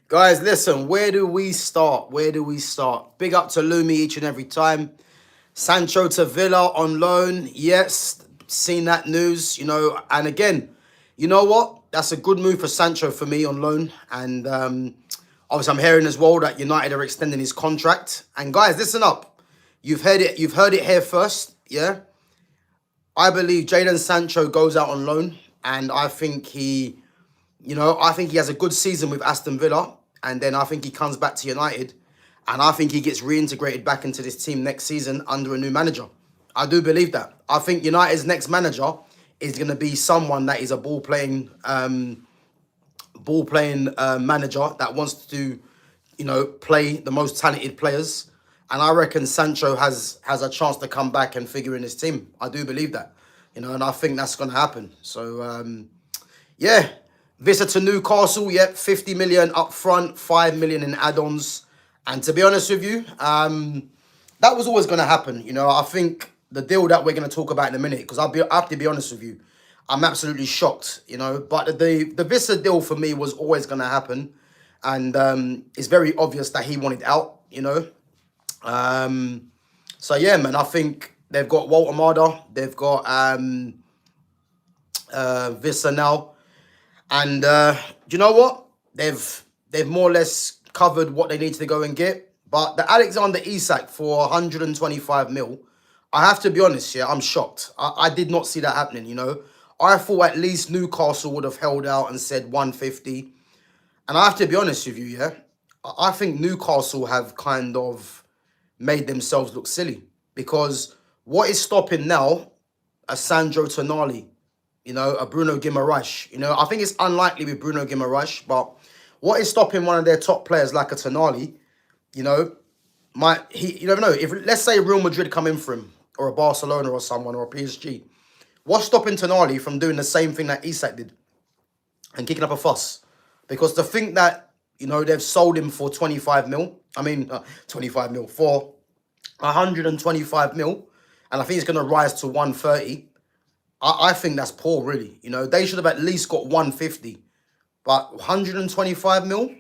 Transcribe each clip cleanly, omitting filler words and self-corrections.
Guys, listen, where do we start? Where do we start? Big up to Lumi each and every time. Sancho to Villa on loan. Yes, seen that news, and again, you know what? That's a good move for Sancho for me on loan. And obviously I'm hearing as well that United are extending his contract. And guys, listen up. You've heard it here first, yeah? I believe Jadon Sancho goes out on loan, and I think he has a good season with Aston Villa, and then I think he comes back to United, and I think he gets reintegrated back into this team next season under a new manager. I do believe that. I think United's next manager is going to be someone that is a ball playing manager that wants to, play the most talented players. And I reckon Sancho has a chance to come back and figure in his team. I do believe that, and I think that's going to happen. So, yeah, visit to Newcastle, yep, 50 million up front, 5 million in add-ons. And to be honest with you, that was always going to happen. I think the deal that we're going to talk about in a minute, because I have to be honest with you, I'm absolutely shocked, But the Vista deal for me was always going to happen. And it's very obvious that he wanted out. So, yeah, man, I think they've got Walter Marder. They've got Vista now. And do you know what? They've more or less covered what they need to go and get. But the Alexander Isak for 125 mil, I have to be honest, yeah, I'm shocked. I did not see that happening, I thought at least Newcastle would have held out and said 150. And I have to be honest with you, yeah, I think Newcastle have kind of made themselves look silly. Because what is stopping now a Sandro Tonali, a Bruno Guimaraes. I think it's unlikely with Bruno Guimaraes, but what is stopping one of their top players like a Tonali, you never know. If let's say Real Madrid come in for him, or a Barcelona or someone, or a PSG, what's stopping Tonali from doing the same thing that Isak did and kicking up a fuss? Because to think that, they've sold him for 25 mil, 25 mil, for 125 mil, and I think it's going to rise to 130. I think that's poor, really. They should have at least got 150. But 125 mil,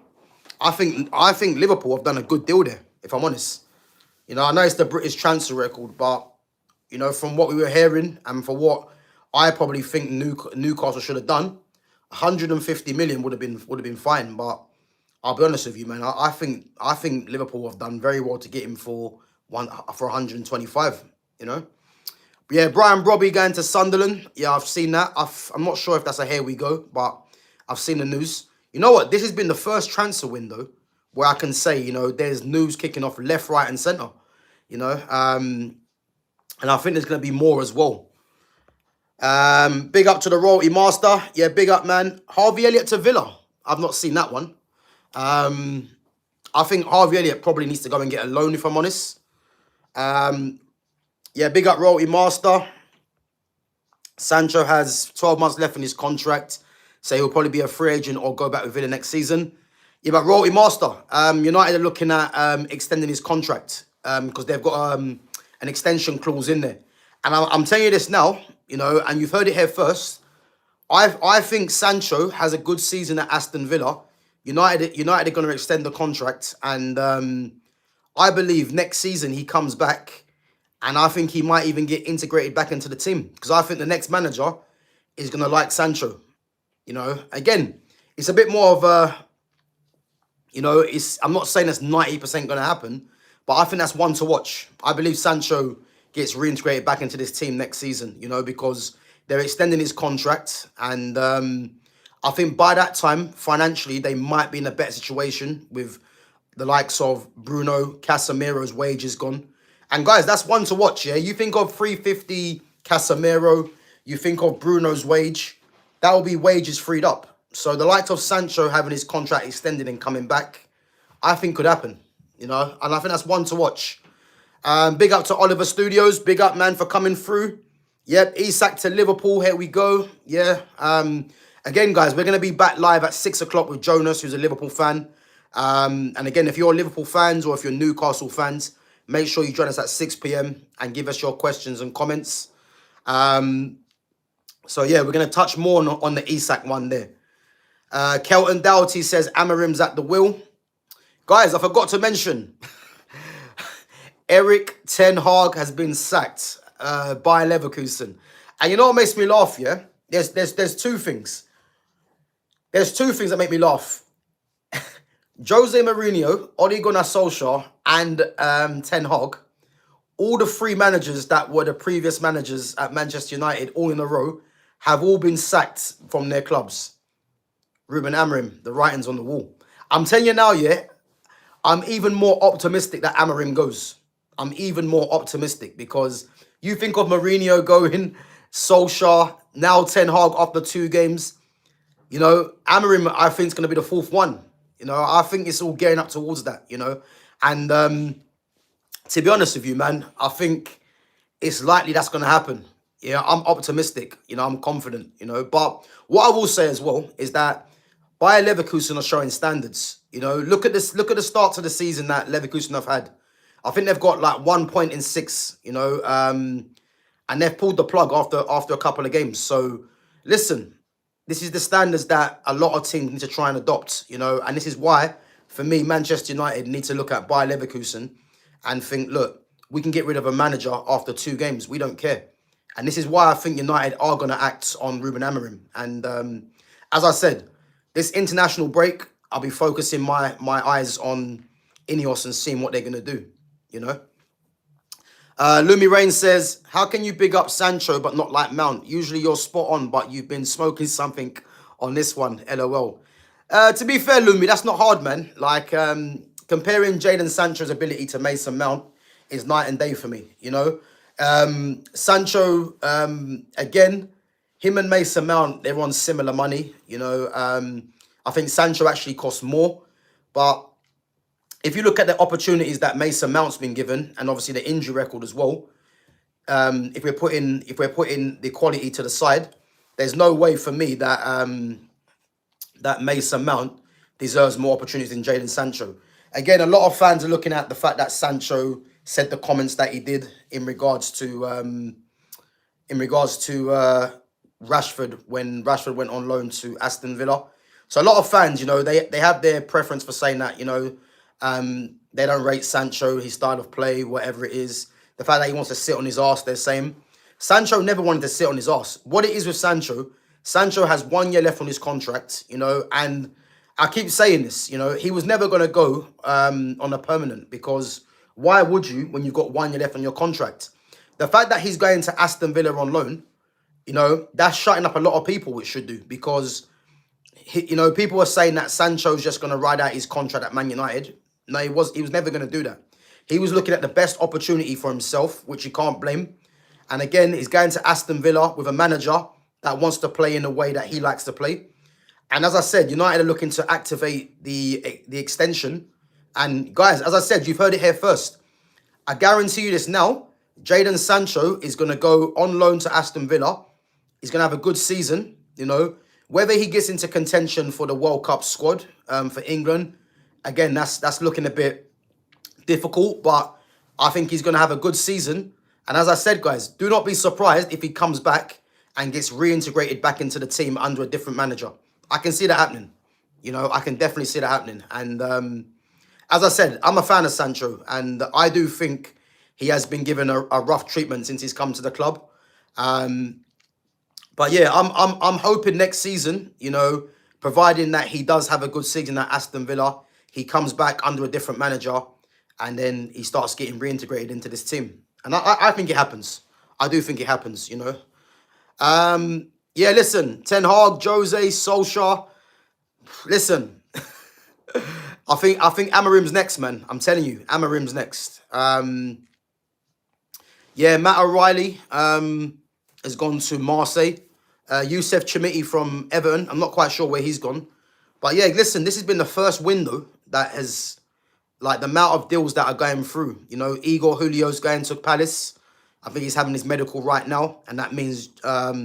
I think Liverpool have done a good deal there, if I'm honest. I know it's the British transfer record, but, from what we were hearing and for what I probably think Newcastle should have done, 150 million would have been fine. But I'll be honest with you, man. I think Liverpool have done very well to get him for 125, Yeah, Brian Brobby going to Sunderland. Yeah, I've seen that. I'm not sure if that's a here we go, but I've seen the news. You know what? This has been the first transfer window where I can say, there's news kicking off left, right, and centre. And I think there's going to be more as well. Big up to the royalty master. Yeah, big up, man. Harvey Elliott to Villa. I've not seen that one. I think Harvey Elliott probably needs to go and get a loan, if I'm honest. Yeah, big up royalty master. Sancho has 12 months left in his contract, so he'll probably be a free agent or go back with Villa next season. Yeah, but royalty master, United are looking at extending his contract because they've got an extension clause in there. And I'm telling you this now, and you've heard it here first. I think Sancho has a good season at Aston Villa. United are going to extend the contract, and I believe next season he comes back, and I think he might even get integrated back into the team because I think the next manager is going to like Sancho. Again, it's a bit more of a, I'm not saying that's 90% going to happen, but I think that's one to watch. I believe Sancho gets reintegrated back into this team next season, because they're extending his contract. And I think by that time, financially, they might be in a better situation with the likes of Bruno, Casemiro's wages gone. And guys, that's one to watch, yeah? You think of 350 Casemiro, you think of Bruno's wage, that will be wages freed up. So the likes of Sancho having his contract extended and coming back, I think could happen, and I think that's one to watch. Big up to Oliver Studios. Big up, man, for coming through. Yep, Isak to Liverpool. Here we go. Yeah. Again, guys, we're going to be back live at 6 o'clock with Jonas, who's a Liverpool fan. And again, if you're Liverpool fans or if you're Newcastle fans, make sure you join us at 6 p.m. and give us your questions and comments. So, yeah, we're going to touch more on the Isak one there. Kelton Doughty says Amarim's at the wheel. Guys, I forgot to mention, Eric Ten Hag has been sacked by Leverkusen. And you know what makes me laugh, yeah? There's two things. There's two things that make me laugh. Jose Mourinho, Ole Gunnar Solskjaer, and Ten Hag, all the three managers that were the previous managers at Manchester United, all in a row, have all been sacked from their clubs. Ruben Amorim, the writing's on the wall. I'm telling you now, yeah, I'm even more optimistic that Amorim goes. I'm even more optimistic because you think of Mourinho going, Solskjaer, now Ten Hag after 2 games. You know, Amorim, I think, is going to be the 4th one. You know, I think it's all getting up towards that, you know. And to be honest with you, man, I think it's likely that's going to happen. Yeah, I'm optimistic. You know, I'm confident, you know. But what I will say as well is that Bayer Leverkusen are showing standards. You know, look at this. Look at the starts of the season that Leverkusen have had. I think they've got like 1 point in 6, you know, and they've pulled the plug after a couple of games. So, listen, this is the standards that a lot of teams need to try and adopt, you know, and this is why, for me, Manchester United need to look at Bayer Leverkusen and think, look, we can get rid of a manager after 2 games. We don't care. And this is why I think United are going to act on Ruben Amorim. And as I said, this international break, I'll be focusing my eyes on Ineos and seeing what they're going to do, you know. Lumi Rain says, how can you big up Sancho but not like Mount? Usually you're spot on, but you've been smoking something on this one, LOL. To be fair, Lumi, that's not hard, man. Like, comparing Jadon Sancho's ability to Mason Mount is night and day for me, you know. Sancho, again, him and Mason Mount, they're on similar money, you know. I think Sancho actually costs more, but if you look at the opportunities that Mason Mount's been given, and obviously the injury record as well, if we're putting the quality to the side, there's no way for me that that Mason Mount deserves more opportunities than Jadon Sancho. Again, a lot of fans are looking at the fact that Sancho said the comments that he did in regards to Rashford when Rashford went on loan to Aston Villa. So a lot of fans, you know, they have their preference for saying that, you know, they don't rate Sancho, his style of play, whatever it is. The fact that he wants to sit on his arse, they're saying. Sancho never wanted to sit on his arse. What it is with Sancho, Sancho has 1 year left on his contract, you know, and I keep saying this, you know, he was never going to go on a permanent, because why would you when you've got 1 year left on your contract? The fact that he's going to Aston Villa on loan, you know, that's shutting up a lot of people, it should do, because, you know, people are saying that Sancho's just going to ride out his contract at Man United. No, he was never going to do that. He was looking at the best opportunity for himself, which you can't blame. And again, he's going to Aston Villa with a manager that wants to play in the way that he likes to play. And as I said, United are looking to activate the extension. And guys, as I said, you've heard it here first. I guarantee you this now. Jadon Sancho is going to go on loan to Aston Villa. He's going to have a good season, you know. Whether he gets into contention for the World Cup squad for England, again, that's looking a bit difficult, but I think he's going to have a good season. And as I said, guys, do not be surprised if he comes back and gets reintegrated back into the team under a different manager. I can see that happening. You know, I can definitely see that happening. And as I said, I'm a fan of Sancho, and I do think he has been given a rough treatment since he's come to the club. But yeah, I'm hoping next season, you know, providing that he does have a good season at Aston Villa, he comes back under a different manager, and then he starts getting reintegrated into this team. And I think it happens. I do think it happens, you know. Yeah, listen, Ten Hag, Jose, Solskjaer. Listen, I think Amorim's next, man. I'm telling you, Amorim's next. Yeah, Matt O'Reilly has gone to Marseille. Youssef Chimiti from Everton. I'm not quite sure where he's gone. But yeah, listen, this has been the first window that has, like, the amount of deals that are going through. You know, Igor Julio's going to Palace. I think he's having his medical right now. And that means Mark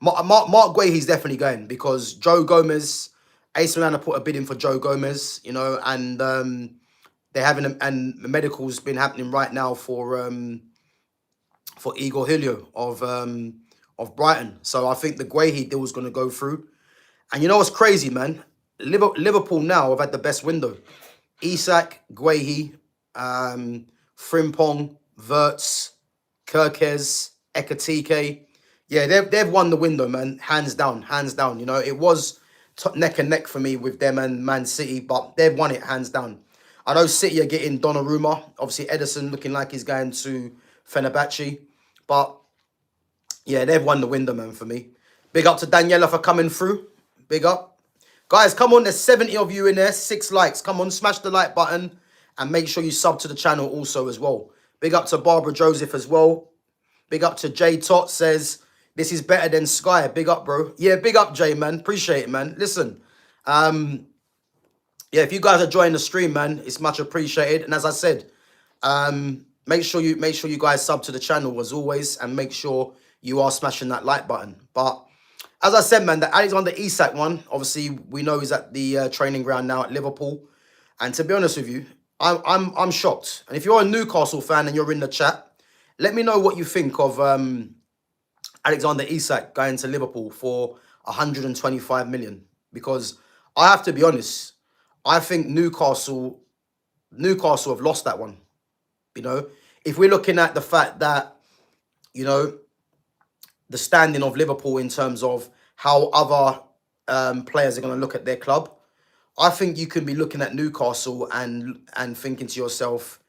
Guehi's definitely going, because Joe Gomez, AC Milan put a bid in for Joe Gomez, you know, and they're having, and the medical's been happening right now for Igor Julio of Brighton. So I think the Guehi deal is going to go through. And you know what's crazy, man? Liverpool now have had the best window. Isak, Guehi, Frimpong, Wirtz, Kirkez, Ekatike. Yeah, they've won the window, man. Hands down, hands down. You know, it was neck and neck for me with them and Man City, but they've won it hands down. I know City are getting Donnarumma. Obviously, Edison looking like he's going to Fenerbahce. But, yeah, they've won the window, man, for me. Big up to Daniela for coming through. Big up. Guys, come on. There's 70 of you in there. 6 likes. Come on, smash the like button. And make sure you sub to the channel also as well. Big up to Barbara Joseph as well. Big up to Jay Tot says, this is better than Sky. Big up, bro. Yeah, big up, Jay, man. Appreciate it, man. Listen, yeah, if you guys are joining the stream, man, it's much appreciated. And as I said, make sure you guys sub to the channel as always, and make sure you are smashing that like button. But as I said, man, the Alexander Isak one, obviously we know he's at the training ground now at Liverpool. And to be honest with you, I'm shocked. And if you're a Newcastle fan and you're in the chat, let me know what you think of Alexander Isak going to Liverpool for 125 million. Because I have to be honest, I think Newcastle have lost that one. You know, if we're looking at the fact that, you know, the standing of Liverpool in terms of how other players are going to look at their club, I think you can be looking at Newcastle and thinking to yourself,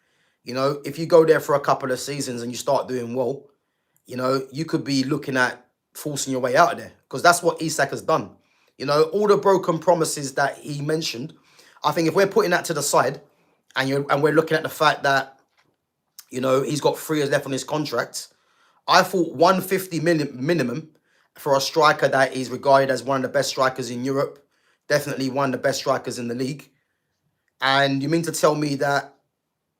you know, if you go there for a couple of seasons and you start doing well, you know, you could be looking at forcing your way out of there, because that's what Isak has done. You know, all the broken promises that he mentioned, I think if we're putting that to the side and we're looking at the fact that, you know, he's got 3 years left on his contract, I thought 150 million minimum for a striker that is regarded as one of the best strikers in Europe, definitely one of the best strikers in the league. And you mean to tell me that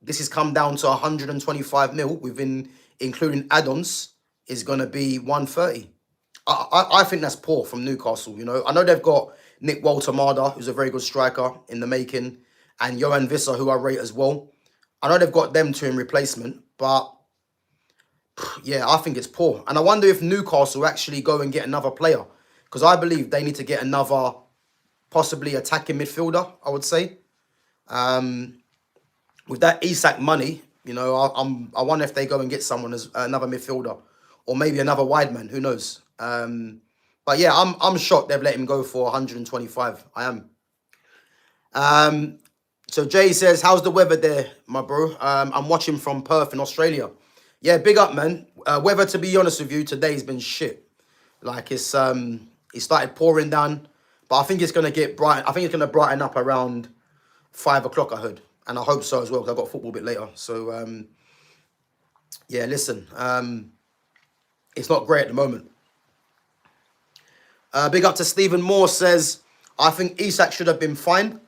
this has come down to 125 mil within, including add-ons, is going to be 130? I think that's poor from Newcastle, you know. I know they've got Nick Walter-Marder, who's a very good striker in the making, and Johan Visser, who I rate as well. I know they've got them two in replacement, but yeah, I think it's poor. And I wonder if Newcastle actually go and get another player, because I believe they need to get another possibly attacking midfielder, I would say. With that Isak money, you know, I wonder if they go and get someone as another midfielder, or maybe another wide man. Who knows? But yeah, I'm shocked they've let him go for 125. I am. So Jay says, how's the weather there, my bro? I'm watching from Perth in Australia. Yeah, big up, man. Weather, to be honest with you, today's been shit. Like it started pouring down, but I think it's gonna get bright. I think it's gonna brighten up around 5 o'clock. I heard, and I hope so as well, because I've got football a bit later. So yeah, listen, it's not great at the moment. Big up to Stephen Moore says, I think Isak should have been fined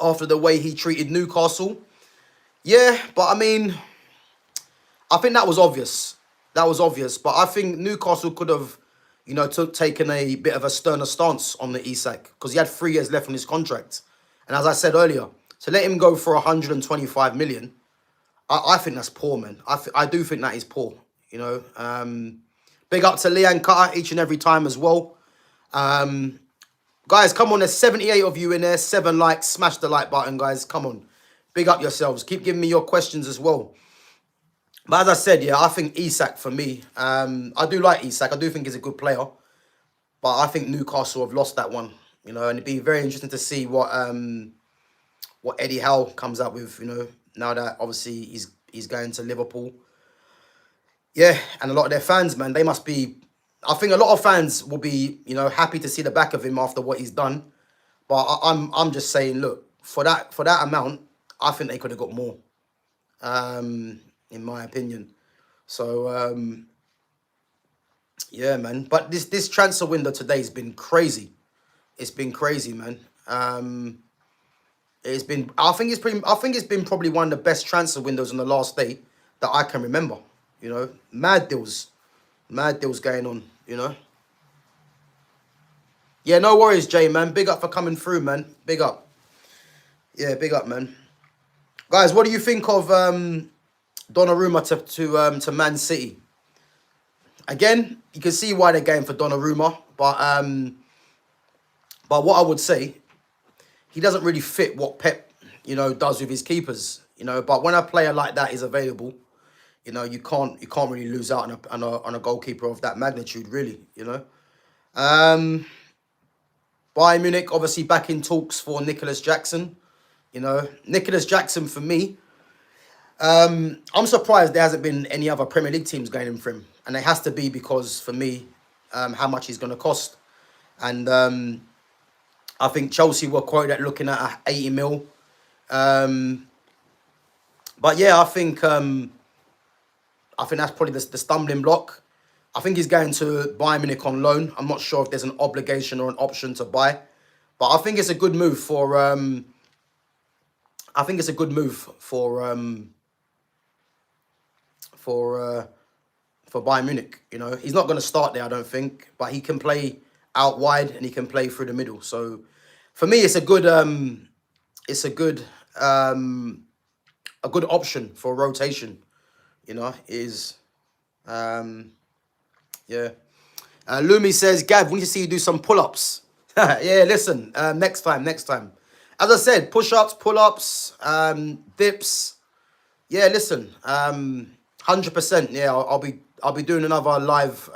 after the way he treated Newcastle. Yeah, but I mean, I think that was obvious. That was obvious. But I think Newcastle could have, you know, taken a bit of a sterner stance on the Isak, because he had 3 years left on his contract. And as I said earlier, to let him go for 125 million, I think that's poor, man. I do think that is poor, you know. Big up to Leanne Cutter each and every time as well. Guys, come on, there's 78 of you in there, 7 likes, smash the like button, guys, come on. Big up yourselves, keep giving me your questions as well. But as I said, yeah, I think Isak for me, I do like Isak, I do think he's a good player, but I think Newcastle have lost that one, you know, and it'd be very interesting to see what Eddie Howe comes up with, you know, now that obviously he's going to Liverpool. Yeah, and a lot of their fans, man, they must be, I think a lot of fans will be, you know, happy to see the back of him after what he's done. But I'm just saying, look, for that amount, I think they could have got more, in my opinion. So yeah, man. But this transfer window today has been crazy. It's been crazy, man. It's been, I think it's been probably one of the best transfer windows on the last day that I can remember. You know, mad deals going on, you know. Yeah, no worries, Jay, man. Big up for coming through, man. Big up. Yeah, big up, man. Guys, what do you think of Donnarumma to Man City? Again, you can see why they're going for Donnarumma, but But what I would say, he doesn't really fit what Pep, does with his keepers. But when a player like that is available, you can't really lose out on a goalkeeper of that magnitude, really. Bayern Munich obviously back in talks for Nicholas Jackson. Nicholas Jackson for me, I'm surprised there hasn't been any other Premier League teams going in for him, and it has to be because for me, how much he's going to cost, and I think Chelsea were quoted at looking at 80 mil. But yeah, I think that's probably the stumbling block. I think he's going to Bayern Munich on loan. I'm not sure if there's an obligation or an option to buy, but I think it's a good move for. I think it's a good move for Bayern Munich. He's not going to start there, I don't think, but he can play out wide and he can play through the middle. So for me, it's a good option for rotation. Yeah. Lumi says, Gav, we need to see you do some pull-ups. Yeah, listen, next time. As I said, push-ups, pull-ups, dips. Yeah, listen, 100%. Yeah, I'll be doing another live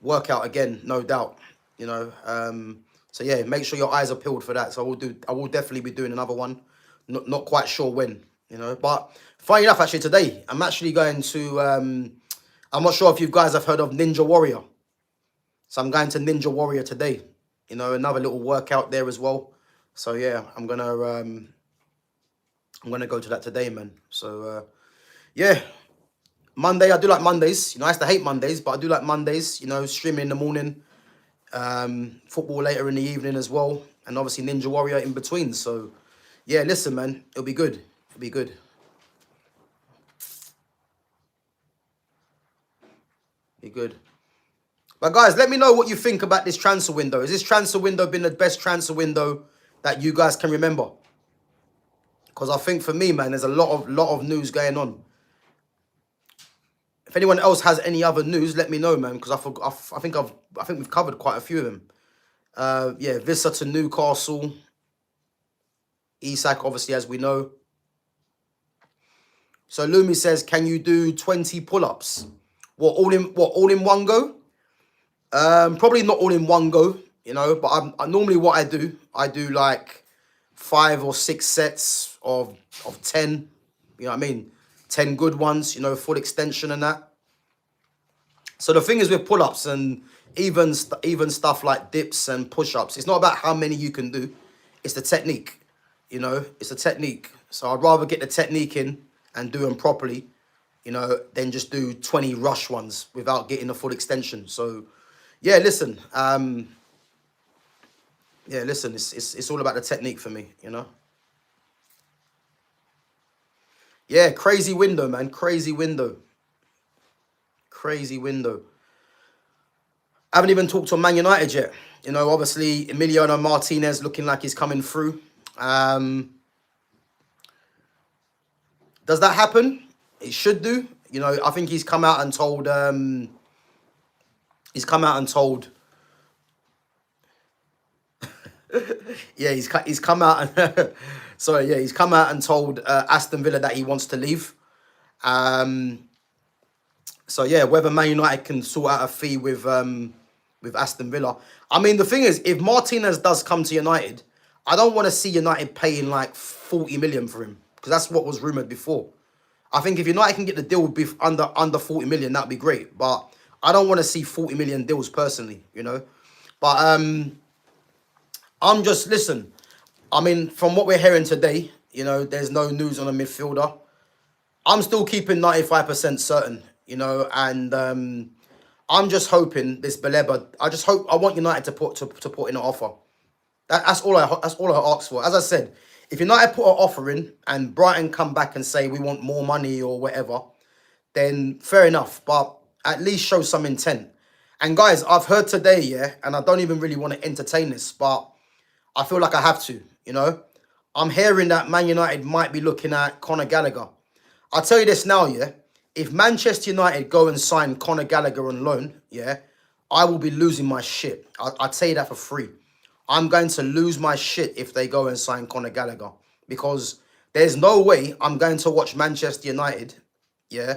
workout again, no doubt. So yeah, make sure your eyes are peeled for that. So I will definitely be doing another one. Not quite sure when, But funny enough, actually today I'm actually going to. I'm not sure if you guys have heard of Ninja Warrior. So I'm going to Ninja Warrior today. Another little workout there as well. So yeah, I'm gonna go to that today, man. So yeah, Monday, I do like Mondays. I used to hate Mondays, but I do like Mondays. Streaming in the morning, football later in the evening as well, and obviously Ninja Warrior in between. So yeah, listen, man, it'll be good. It'll be good. Be good. But guys, let me know what you think about this transfer window. Has this transfer window been the best transfer window that you guys can remember? Because I think for me, man, there's a lot of news going on. If anyone else has any other news, let me know, man. Because I think we've covered quite a few of them. Yeah, Vissa to Newcastle. Isak, obviously, as we know. So Lumi says, can you do 20 pull-ups? All in one go? Probably not all in one go, but I normally what I do like 5 or 6 sets of 10, 10 good ones, full extension and that. So the thing is with pull-ups and even stuff like dips and push-ups, it's not about how many you can do, it's the technique, it's the technique. So I'd rather get the technique in and do them properly, than just do 20 rush ones without getting a full extension. So yeah, listen, it's all about the technique for me, Yeah, crazy window, man. Crazy window. I haven't even talked to Man United yet. Obviously, Emiliano Martinez looking like he's coming through. Does that happen? It should do. I think he's come out and told... yeah, he's come out and sorry, yeah, he's come out and told Aston Villa that he wants to leave. So yeah, whether Man United can sort out a fee with Aston Villa. I mean, the thing is, if Martinez does come to United, I don't want to see United paying like 40 million for him, because that's what was rumoured before. I think if United can get the deal under 40 million, that'd be great. But I don't want to see 40 million deals personally, But I'm just, listen, I mean, from what we're hearing today, there's no news on a midfielder. I'm still keeping 95% certain, and I'm just hoping this Baleba. I want United to put in an offer. That's all I ask for. As I said, if United put an offer in and Brighton come back and say we want more money or whatever, then fair enough. But at least show some intent. And guys, I've heard today, yeah, and I don't even really want to entertain this, but I feel like I have to. I'm hearing that Man United might be looking at Conor Gallagher. I'll tell you this now, yeah. If Manchester United go and sign Conor Gallagher on loan, yeah, I will be losing my shit. I'll tell you that for free. I'm going to lose my shit if they go and sign Conor Gallagher, because there's no way I'm going to watch Manchester United, yeah,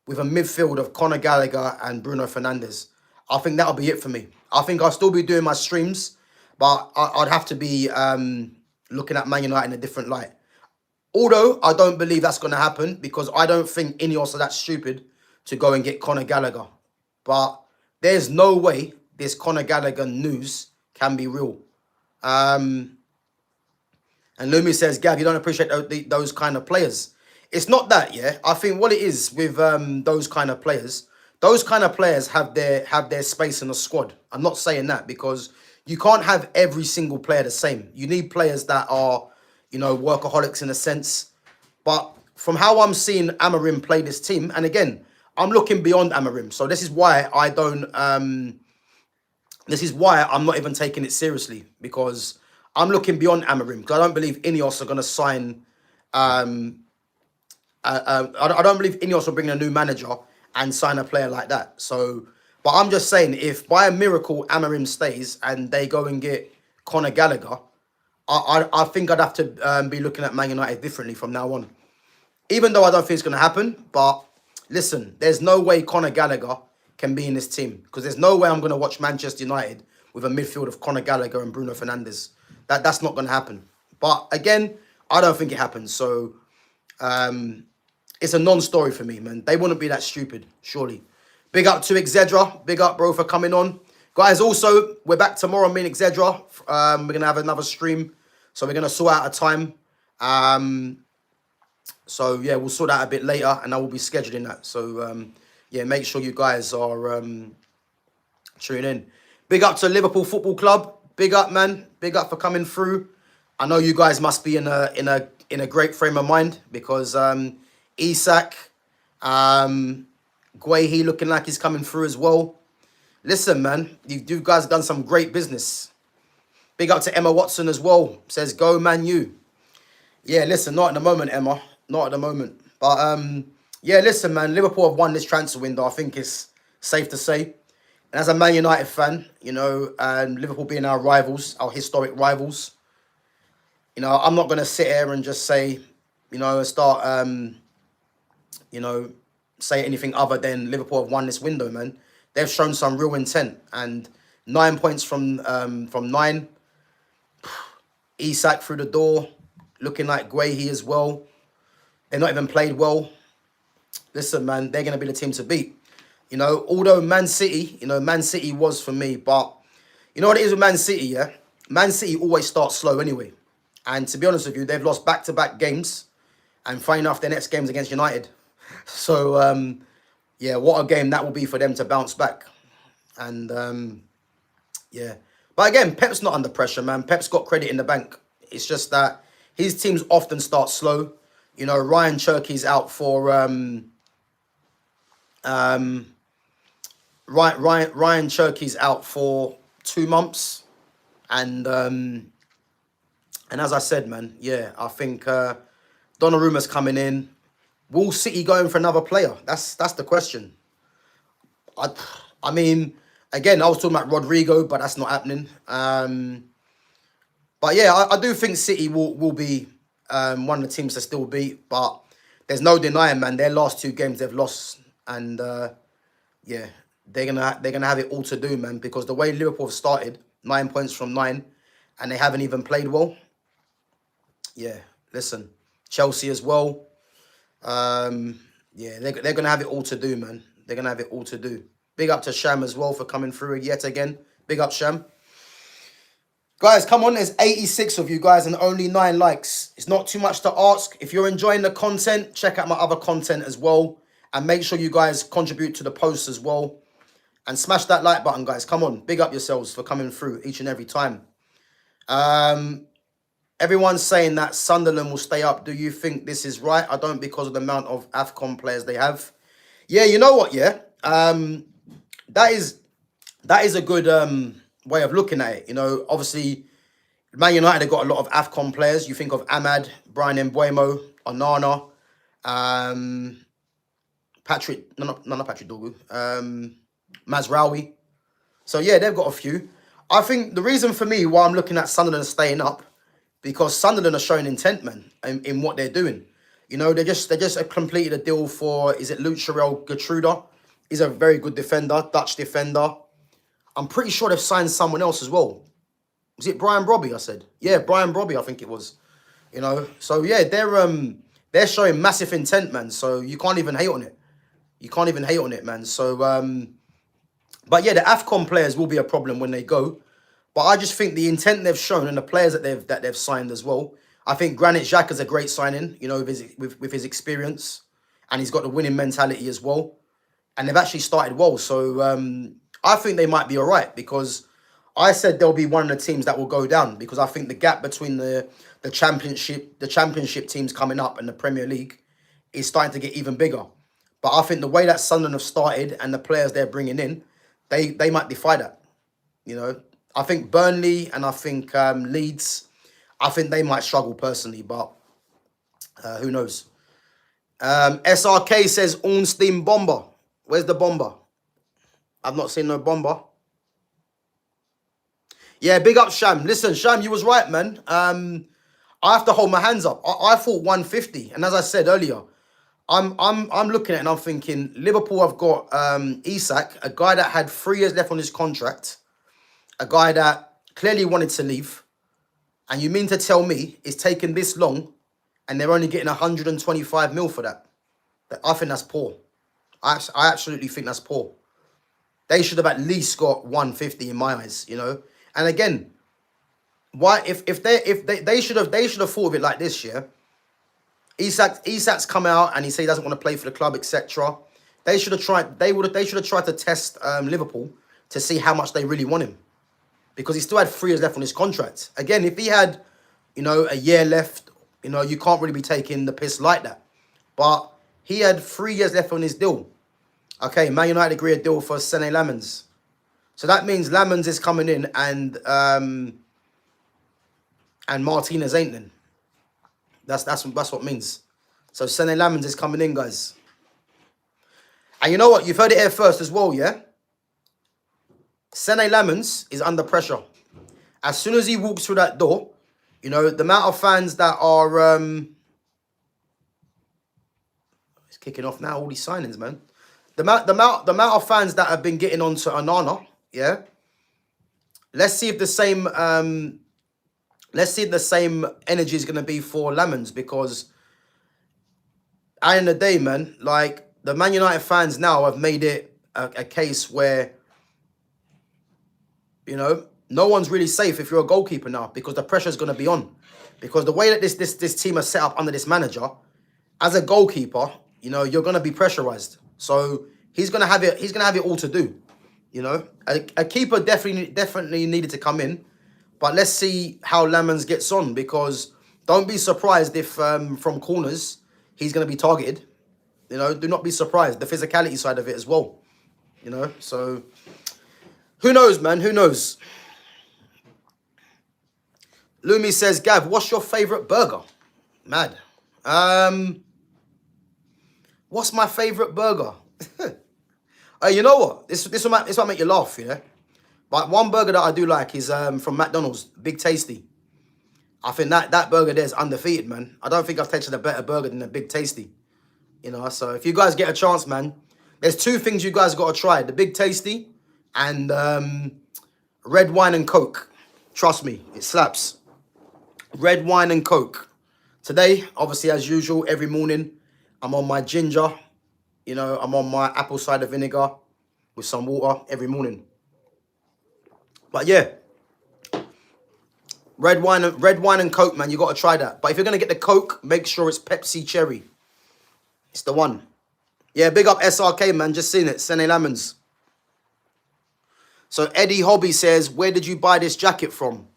with a midfield of Conor Gallagher and Bruno Fernandes. I think that'll be it for me. I think I'll still be doing my streams, but I'd have to be looking at Man United in a different light. Although I don't believe that's going to happen, because I don't think Ineos are that stupid to go and get Conor Gallagher. But there's no way this Conor Gallagher news can be real. And Lumi says, Gav, you don't appreciate those kind of players. It's not that, yeah. I think what it is with those kind of players have their space in the squad. I'm not saying that, because you can't have every single player the same. You need players that are, workaholics in a sense. But from how I'm seeing Amorim play this team, and again, I'm looking beyond Amorim. So this is why I don't. This is why I'm not even taking it seriously, because I'm looking beyond Amorim, because I don't believe Ineos are going to sign. I don't believe Ineos will bring a new manager and sign a player like that. So, but I'm just saying, if by a miracle Amorim stays and they go and get Conor Gallagher, I think I'd have to be looking at Man United differently from now on. Even though I don't think it's going to happen, but listen, there's no way Conor Gallagher can be in this team, because there's no way I'm going to watch Manchester United with a midfield of Conor Gallagher and Bruno Fernandes. That's not going to happen. But again, I don't think it happens. So it's a non-story for me, man. They wouldn't be that stupid, surely. Big up to Exedra. Big up, bro, for coming on. Guys, also, we're back tomorrow, me and Exedra. We're going to have another stream. So we're going to sort out a time. So, yeah, we'll sort that a bit later, and I will be scheduling that. So, yeah, make sure you guys are tuning in. Big up to Liverpool Football Club. Big up, man. Big up for coming through. I know you guys must be in a great frame of mind, because Isak, Guehi looking like he's coming through as well. Listen, man, you guys have done some great business. Big up to Emma Watson as well. Says, go, Man U. Yeah, listen, not at the moment, Emma. Not at the moment. But, yeah, listen, man, Liverpool have won this transfer window. I think it's safe to say. And as a Man United fan, and Liverpool being our rivals, our historic rivals, I'm not going to sit here and just say, start, say anything other than Liverpool have won this window, man. They've shown some real intent. And 9 points from 9. Isak through the door, looking like Guehi as well. They've not even played well. Listen, man, they're going to be the team to beat. Although Man City, Man City was for me, but you know what it is with Man City, yeah? Man City always starts slow anyway. And to be honest with you, they've lost back-to-back games. And funny enough, their next game's against United. So, yeah, what a game that will be for them to bounce back. And, yeah. But again, Pep's not under pressure, man. Pep's got credit in the bank. It's just that his teams often start slow. Ryan Cherky's out for... Ryan Cherky's out for 2 months. And as I said, man, yeah, I think Donnarumma's coming in. Will City go in for another player? That's the question. I mean, again, I was talking about Rodrigo, but that's not happening. But yeah, I do think City will be one of the teams to still beat. But there's no denying, man, their last 2 games they've lost, and yeah, they're gonna have it all to do, man, because the way Liverpool have started, 9 points from 9, and they haven't even played well. Yeah, listen, Chelsea as well. Yeah, they're going to have it all to do, man. They're going to have it all to do. Big up to Sham as well for coming through yet again. Big up, Sham. Guys, come on. There's 86 of you guys and only 9 likes. It's not too much to ask. If you're enjoying the content, check out my other content as well. And make sure you guys contribute to the post as well. And smash that like button, guys. Come on. Big up yourselves for coming through each and every time. Everyone's saying that Sunderland will stay up. Do you think this is right? I don't, because of the amount of AFCON players they have. Yeah, you know what, yeah? That is a good way of looking at it. Obviously, Man United have got a lot of AFCON players. You think of Ahmad, Brian Mbeumo, Onana, not Patrick Dorgu, Mazraoui. So, yeah, they've got a few. I think the reason for me why I'm looking at Sunderland staying up, because Sunderland are showing intent, man, in what they're doing. You know, they just completed a deal for, is it Luciano Gertruda? He's a very good defender, Dutch defender. I'm pretty sure they've signed someone else as well. Was it Brian Brobby? I said, yeah, Brian Brobby. I think it was. You know, so yeah, they're showing massive intent, man. So you can't even hate on it. You can't even hate on it, man. So but yeah, the AFCON players will be a problem when they go. But I just think the intent they've shown and the players that they've signed as well. I think Granit Xhaka is a great signing, you know, with his experience, and he's got the winning mentality as well. And they've actually started well, so I think they might be all right, because I said they'll be one of the teams that will go down, because I think the gap between the championship teams coming up and the Premier League is starting to get even bigger. But I think the way that Sunderland have started and the players they're bringing in, they might defy that. You know, I think Burnley and I think Leeds, I think they might struggle personally, but who knows? SRK says Ornstein Bomber. Where's the bomber? I've not seen no bomber. Yeah, big up Sham. Listen, Sham, you was right, man. I have to hold my hands up. I thought 150, and as I said earlier, I'm looking at it and I'm thinking Liverpool have got Isak, a guy that had 3 years left on his contract, a guy that clearly wanted to leave, and you mean to tell me it's taken this long, and they're only getting 125 mil for that? I think that's poor. I absolutely think that's poor. They should have at least got 150 in my eyes, you know. And again, why if they should have thought of it like this, yeah. Isak's come out and he said he doesn't want to play for the club, etc. They should have tried. They should have tried to test Liverpool to see how much they really want him, because he still had 3 years left on his contract. Again, if he had, you know, a year left, you know, you can't really be taking the piss like that. But he had 3 years left on his deal. Okay, Man United agree a deal for Sene Lamens. So that means Lamens is coming in and Martinez ain't then. That's what it means. So Sene Lamens is coming in, guys. And you know what? You've heard it here first as well, yeah? Sene Lamens is under pressure. As soon as he walks through that door, you know, the amount of fans that are it's kicking off now, all these signings, man. The amount of fans that have been getting onto Onana, yeah. Let's see if the same energy is gonna be for Lamens, because at the end of the day, man, like the Man United fans now have made it a case where, you know, no one's really safe if you're a goalkeeper now, because the pressure is gonna be on. Because the way that this team is set up under this manager, as a goalkeeper, you know, you're gonna be pressurized. So he's gonna have it. He's gonna have it all to do. You know, a keeper definitely needed to come in, but let's see how Lamens gets on, because don't be surprised if from corners he's gonna be targeted. You know, do not be surprised. The physicality side of it as well. You know, so who knows, man? Who knows? Lumi says, Gav, what's your favorite burger? Mad. What's my favorite burger? You know what? This might make you laugh, you know. But one burger that I do like is from McDonald's, Big Tasty. I think that burger there is undefeated, man. I don't think I've tasted a better burger than a Big Tasty. You know, so if you guys get a chance, man, there's 2 things you guys got to try: the Big Tasty and red wine and Coke. Trust me, it slaps. Red wine and Coke. Today, obviously, as usual, every morning, I'm on my ginger. You know, I'm on my apple cider vinegar with some water every morning. But yeah, red wine and Coke, man. You got to try that. But if you're going to get the Coke, make sure it's Pepsi Cherry. It's the one. Yeah, big up SRK, man. Just seen it. Sene Lamens. So Eddie Hobby says, where did you buy this jacket from?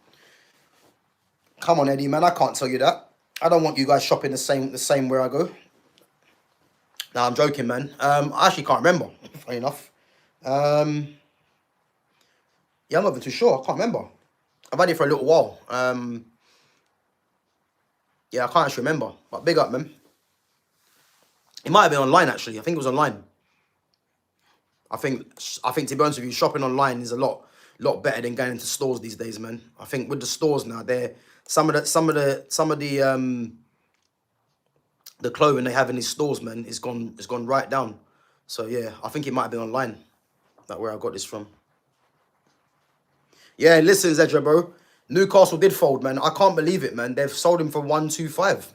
Come on, Eddie, man. I can't tell you that. I don't want you guys shopping the same where I go. No, I'm joking, man. I actually can't remember, funny enough. Yeah, I'm not even too sure. I can't remember. I've had it for a little while. Yeah, I can't actually remember. But big up, man. It might have been online, actually. I think it was online. I think to be honest with you, shopping online is a lot lot better than going into stores these days, man. I think with the stores now, they're some of the clothing they have in these stores, man, is gone right down. So yeah, I think it might have been online. That where I got this from. Yeah, listen, Zedra, bro. Newcastle did fold, man. I can't believe it, man. They've sold him for 125.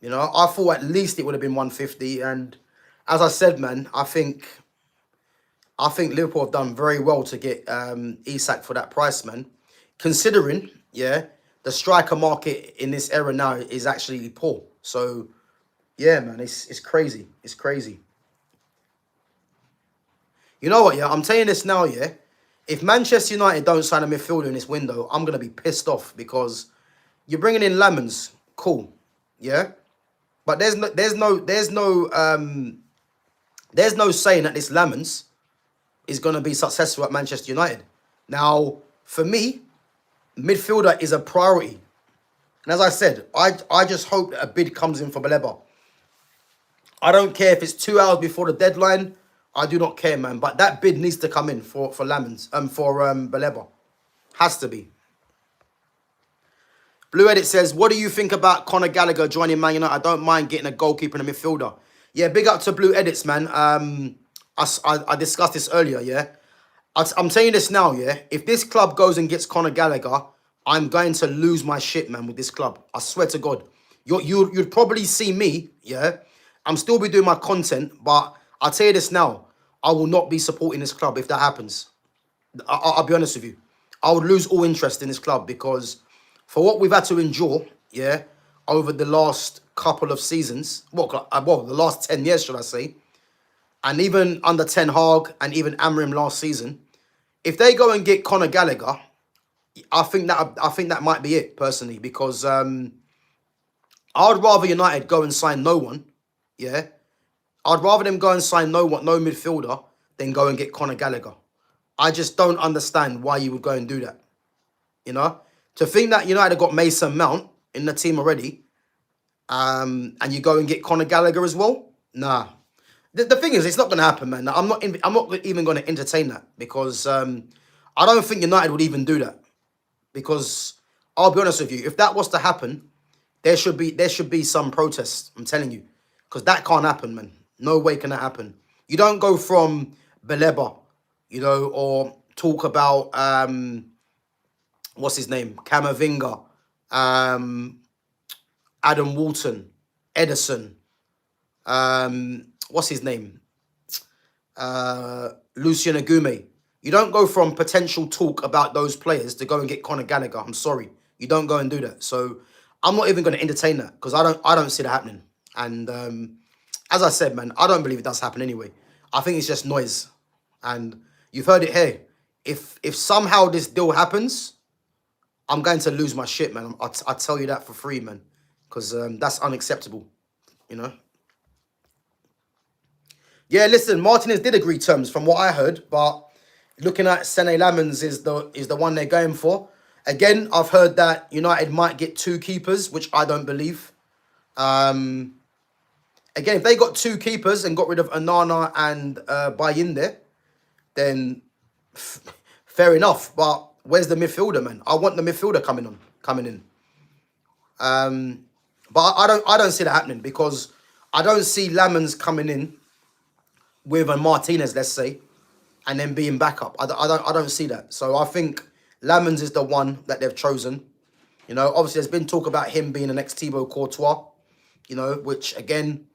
You know, I thought at least it would have been 150. And as I said, man, I think Liverpool have done very well to get Isak for that price, man. Considering, yeah, the striker market in this era now is actually poor. So, yeah, man, it's crazy. It's crazy. You know what, yeah? I'm telling you this now, yeah? If Manchester United don't sign a midfielder in this window, I'm going to be pissed off because you're bringing in Lamens. Cool. Yeah? But there's no saying that this Lamens is going to be successful at Manchester United. Now, for me, midfielder is a priority. And as I said, I just hope that a bid comes in for Baleba. I don't care if it's 2 hours before the deadline. I do not care, man. But that bid needs to come in for Lamens, for Baleba. Has to be. Blue Edit says, what do you think about Conor Gallagher joining Man United? I don't mind getting a goalkeeper and a midfielder. Yeah, big up to Blue Edits, man. I discussed this earlier, yeah. I'm telling you this now, yeah. If this club goes and gets Conor Gallagher, I'm going to lose my shit, man, with this club. I swear to God. You'd probably see me, yeah. I'm still be doing my content, but I'll tell you this now. I will not be supporting this club if that happens. I'll be honest with you. I would lose all interest in this club because for what we've had to endure, yeah, over the last couple of seasons, well, the last 10 years, should I say, and even under Ten Hag and even Amrim last season, if they go and get Conor Gallagher, I think that might be it, personally, because I would rather United go and sign no one, yeah. I'd rather them go and sign no midfielder than go and get Conor Gallagher. I just don't understand why you would go and do that. You know? To think that United have got Mason Mount in the team already, and you go and get Conor Gallagher as well? Nah. The thing is, it's not going to happen, man. I'm not even going to entertain that because I don't think United would even do that. Because I'll be honest with you, if that was to happen, there should be some protests. I'm telling you, because that can't happen, man. No way can that happen. You don't go from Baleba, you know, or talk about what's his name, Camavinga, Adam Walton, Edison, what's his name, Lucien Agume. You don't go from potential talk about those players to go and get Conor Gallagher. I'm sorry, you don't go and do that. So I'm not even going to entertain that because I don't see that happening. And as I said, man, I don't believe it does happen anyway. I think it's just noise. And you've heard it here. If somehow this deal happens, I'm going to lose my shit, man. I tell you that for free, man. Because that's unacceptable, you know. Yeah, listen, Martinez did agree terms from what I heard, but looking at Sene Lamens is the one they're going for. Again, I've heard that United might get 2 keepers, which I don't believe. Again, if they got 2 keepers and got rid of Onana and Bayinde, then fair enough. But where's the midfielder, man? I want the midfielder coming in. But I don't see that happening because I don't see Lamens coming in with a Martinez, let's say, and then being backup. I don't see that. So I think Lamens is the one that they've chosen. You know, obviously there's been talk about him being the next Thibaut Courtois. You know, which again,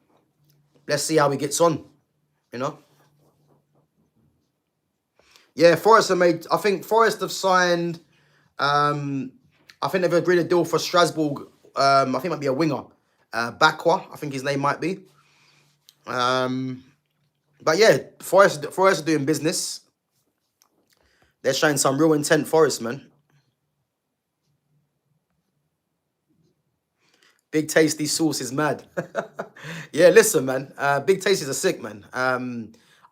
let's see how he gets on. You know. Yeah, Forest have made. I think Forest have signed. I think they've agreed a deal for Strasbourg. I think it might be a winger, Bakwa. I think his name might be. But yeah, Forest are doing business. They're showing some real intent, Forest, man. Big Tasty sauce is mad. Yeah, listen, man. Big Tasties are sick, man. I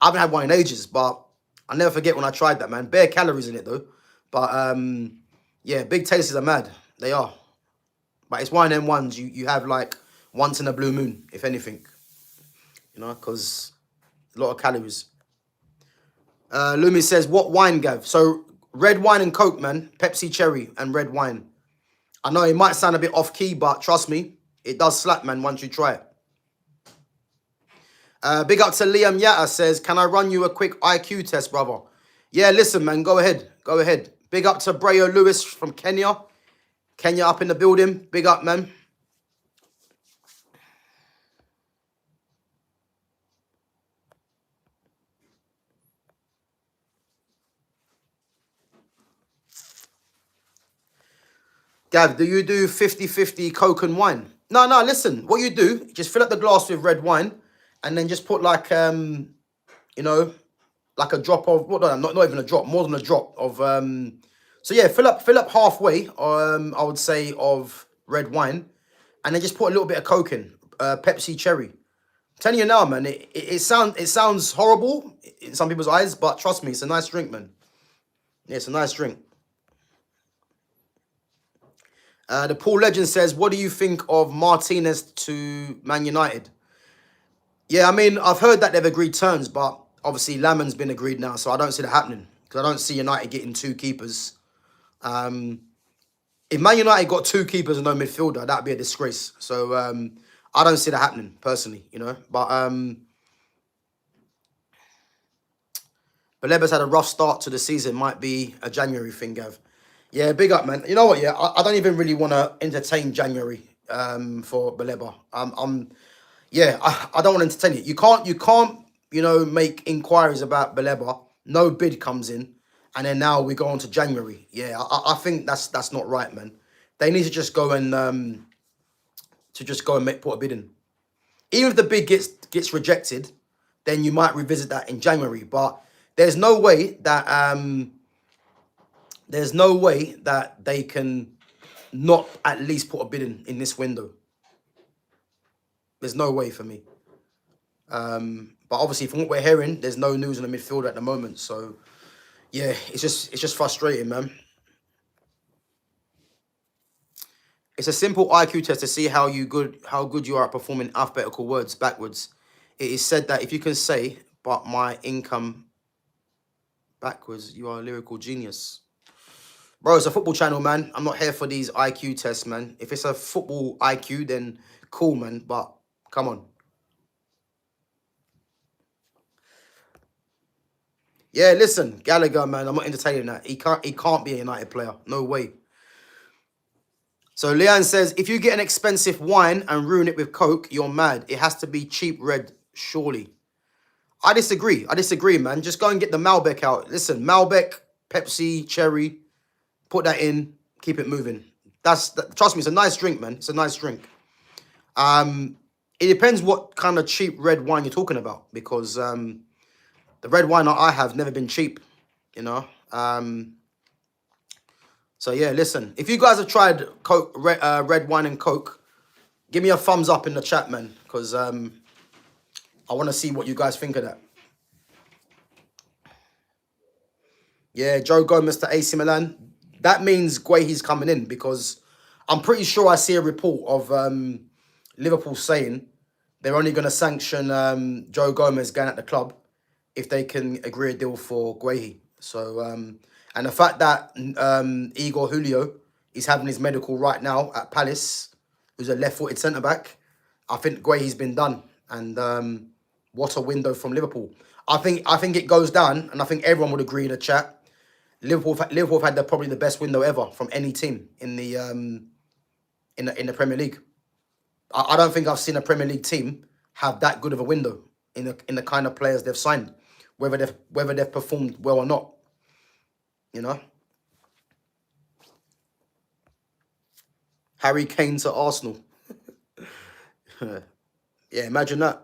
haven't had one in ages, but I'll never forget when I tried that, man. Bare calories in it, though. But, yeah, Big Tasties are mad. They are. But it's one of them ones you have, like, once in a blue moon, if anything. You know, because a lot of calories. Lumi says, what wine, Gav? So, Red wine and Coke, man. Pepsi Cherry and red wine. I know it might sound a bit off key, but trust me, it does slap, man, once you try it. Big up to Liam Yatta says, can I run you a quick IQ test, brother? Yeah, listen, man, go ahead. Go ahead. Big up to Brayo Lewis from Kenya. Kenya up in the building. Big up, man. Gav, do you do 50-50 Coke and wine? No, listen. What you do, just fill up the glass with red wine and then just put like, you know, like a drop of, well, no, not even a drop, more than a drop of, so yeah, fill up halfway, I would say, of red wine and then just put a little bit of Coke in, Pepsi Cherry. I'm telling you now, man, it sounds horrible in some people's eyes, but trust me, it's a nice drink, man. Yeah, it's a nice drink. The Paul Legend says, what do you think of Martinez to Man United? Yeah, I mean, I've heard that they've agreed terms, but obviously Lamon's been agreed now, so I don't see that happening. Because I don't see United getting 2 keepers. If Man United got 2 keepers and no midfielder, that'd be a disgrace. So I don't see that happening, personally, you know. But Baleba's had a rough start to the season. Might be a January thing, Gav. Yeah, big up, man. You know what? Yeah, I don't even really want to entertain January for Baleba. Yeah, I don't want to entertain it. You can't, you know, make inquiries about Baleba. No bid comes in, and then now we go on to January. Yeah, I think that's not right, man. They need to just go and put a bid in. Even if the bid gets rejected, then you might revisit that in January. But there's no way that they can not at least put a bid in this window. There's no way for me. But obviously, from what we're hearing, there's no news on the midfielder at the moment. So, yeah, it's just frustrating, man. It's a simple IQ test to see how good you are at performing alphabetical words backwards. It is said that if you can say, but my income backwards, you are a lyrical genius. Bro, it's a football channel, man. I'm not here for these IQ tests, man. If it's a football IQ, then cool, man. But come on. Yeah, listen, Gallagher, man. I'm not entertaining that. He can't be a United player. No way. So Leanne says, if you get an expensive wine and ruin it with Coke, you're mad. It has to be cheap red, surely. I disagree, man. Just go and get the Malbec out. Listen, Malbec, Pepsi, Cherry, put that in, keep it moving. Trust me, it's a nice drink, man. It's a nice drink. It depends what kind of cheap red wine you're talking about, because the red wine I have never been cheap, you know. So yeah, listen. If you guys have tried Coke, red wine and Coke, give me a thumbs up in the chat, man, because I want to see what you guys think of that. Yeah, Joe Gomez to AC Milan. That means Guehi's coming in, because I'm pretty sure I see a report of Liverpool saying they're only going to sanction Joe Gomez going at the club if they can agree a deal for Guehi. So, and the fact that Igor Julio is having his medical right now at Palace, who's a left-footed centre-back, I think Guehi's been done. And what a window from Liverpool. I think it goes down, and I think everyone would agree in the chat. Liverpool have had probably the best window ever from any team in the Premier League. I don't think I've seen a Premier League team have that good of a window in the kind of players they've signed, whether they've performed well or not. You know, Harry Kane to Arsenal. Yeah, imagine that.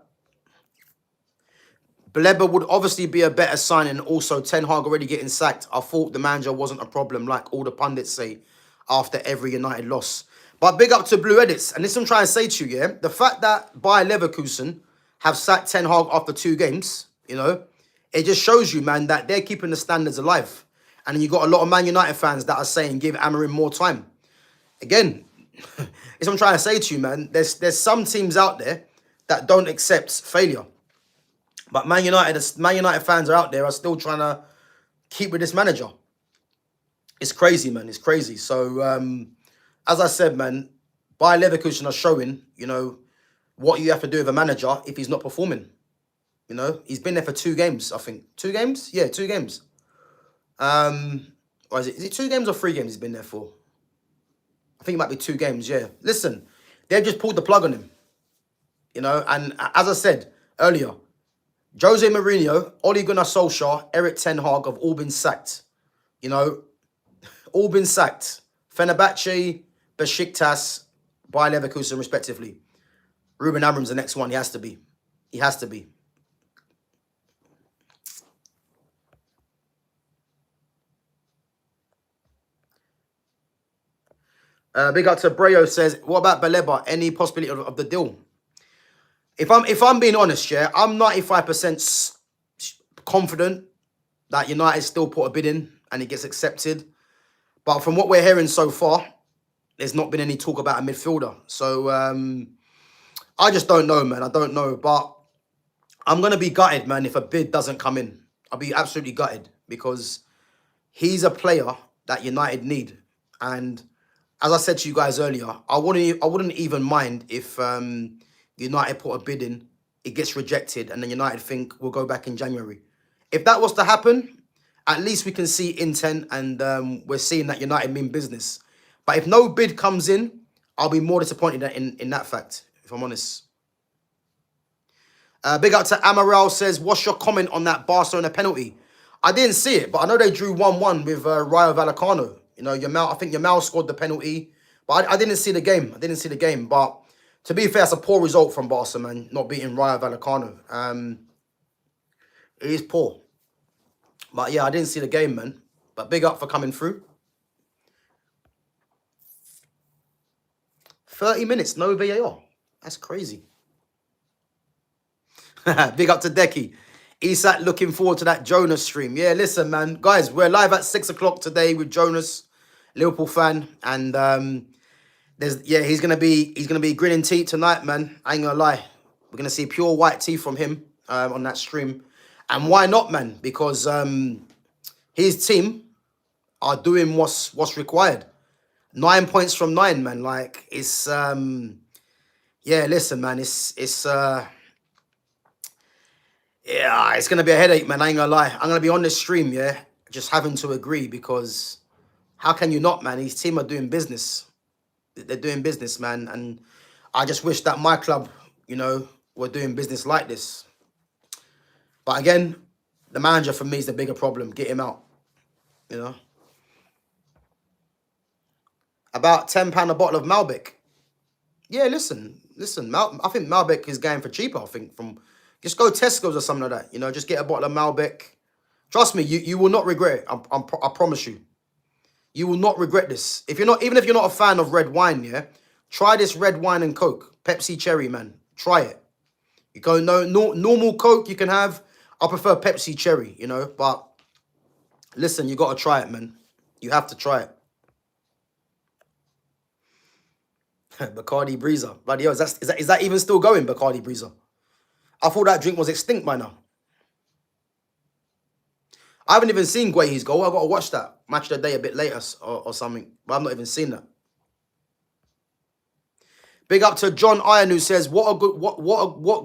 Baleba would obviously be a better signing. Also, Ten Hag already getting sacked. I thought the manager wasn't a problem, like all the pundits say, after every United loss. But big up to Blue Edits. And this I'm trying to say to you, yeah? The fact that Bayer Leverkusen have sacked Ten Hag after 2 games, you know, it just shows you, man, that they're keeping the standards alive. And you got a lot of Man United fans that are saying, give Amorim more time. Again, this what I'm trying to say to you, man. There's some teams out there that don't accept failure. But Man United fans are out there are still trying to keep with this manager. It's crazy, man. It's crazy. So, as I said, man, Bayer Leverkusen are showing, what you have to do with a manager if he's not performing. He's been there for 2 games, I think. 2 games? Yeah, 2 games. Or is it 2 games or 3 games he's been there for? I think it might be 2 games, yeah. Listen, they've just pulled the plug on him. And as I said earlier, Jose Mourinho, Ole Gunnar Solskjaer, Eric Ten Hag have all been sacked. All been sacked. Fenerbahce, Besiktas, Bayer Leverkusen, respectively. Ruben Amorim's the next one. He has to be. He has to be. Big up to Breo says, what about Baleba? Any possibility of the deal? If I'm being honest, yeah, I'm 95% confident that United still put a bid in and it gets accepted. But from what we're hearing so far, there's not been any talk about a midfielder. So I just don't know, man. I don't know. But I'm going to be gutted, man, if a bid doesn't come in. I'll be absolutely gutted because he's a player that United need. And as I said to you guys earlier, I wouldn't even mind if United put a bid in, it gets rejected, and then United think we'll go back in January. If that was to happen, at least we can see intent, and we're seeing that United mean business. But if no bid comes in, I'll be more disappointed in that fact, if I'm honest. Big up to Amaral says, what's your comment on that Barcelona penalty? I didn't see it, but I know they drew 1-1 with Rayo Vallecano. I think Yamal scored the penalty, but I didn't see the game. But to be fair, it's a poor result from Barca, man, not beating Rayo Vallecano. It is poor. But yeah, I didn't see the game, man. But big up for coming through. 30 minutes, no VAR. That's crazy. Big up to Decky. Isak looking forward to that Jonas stream. Yeah, listen, man. Guys, we're live at 6 o'clock today with Jonas, Liverpool fan. And he's gonna be grinning teeth tonight, man. I ain't gonna lie. We're gonna see pure white teeth from him on that stream. And why not, man? Because his team are doing what's required. 9 points from 9, man. Like it's listen, man, it's gonna be a headache, man. I ain't gonna lie. I'm gonna be on this stream, just having to agree because how can you not, man? His team are doing business. They're doing business, man. And I just wish that my club, were doing business like this. But again, the manager for me is the bigger problem. Get him out, About £10 a bottle of Malbec. Yeah, listen. I think Malbec is going for cheaper. I think just go Tesco's or something like that. Just get a bottle of Malbec. Trust me, you will not regret it. I promise you. You will not regret this. Even if you're not a fan of red wine, try this red wine and Coke, Pepsi Cherry, man. Try it. You go normal Coke you can have. I prefer Pepsi Cherry, But listen, you got to try it, man. You have to try it. Bacardi Breezer. Bloody hell, is that even still going, Bacardi Breezer? I thought that drink was extinct by now. I haven't even seen Guehi's goal. I've got to watch that match of the day a bit later or something. But I've not even seen that. Big up to John Iron who says, what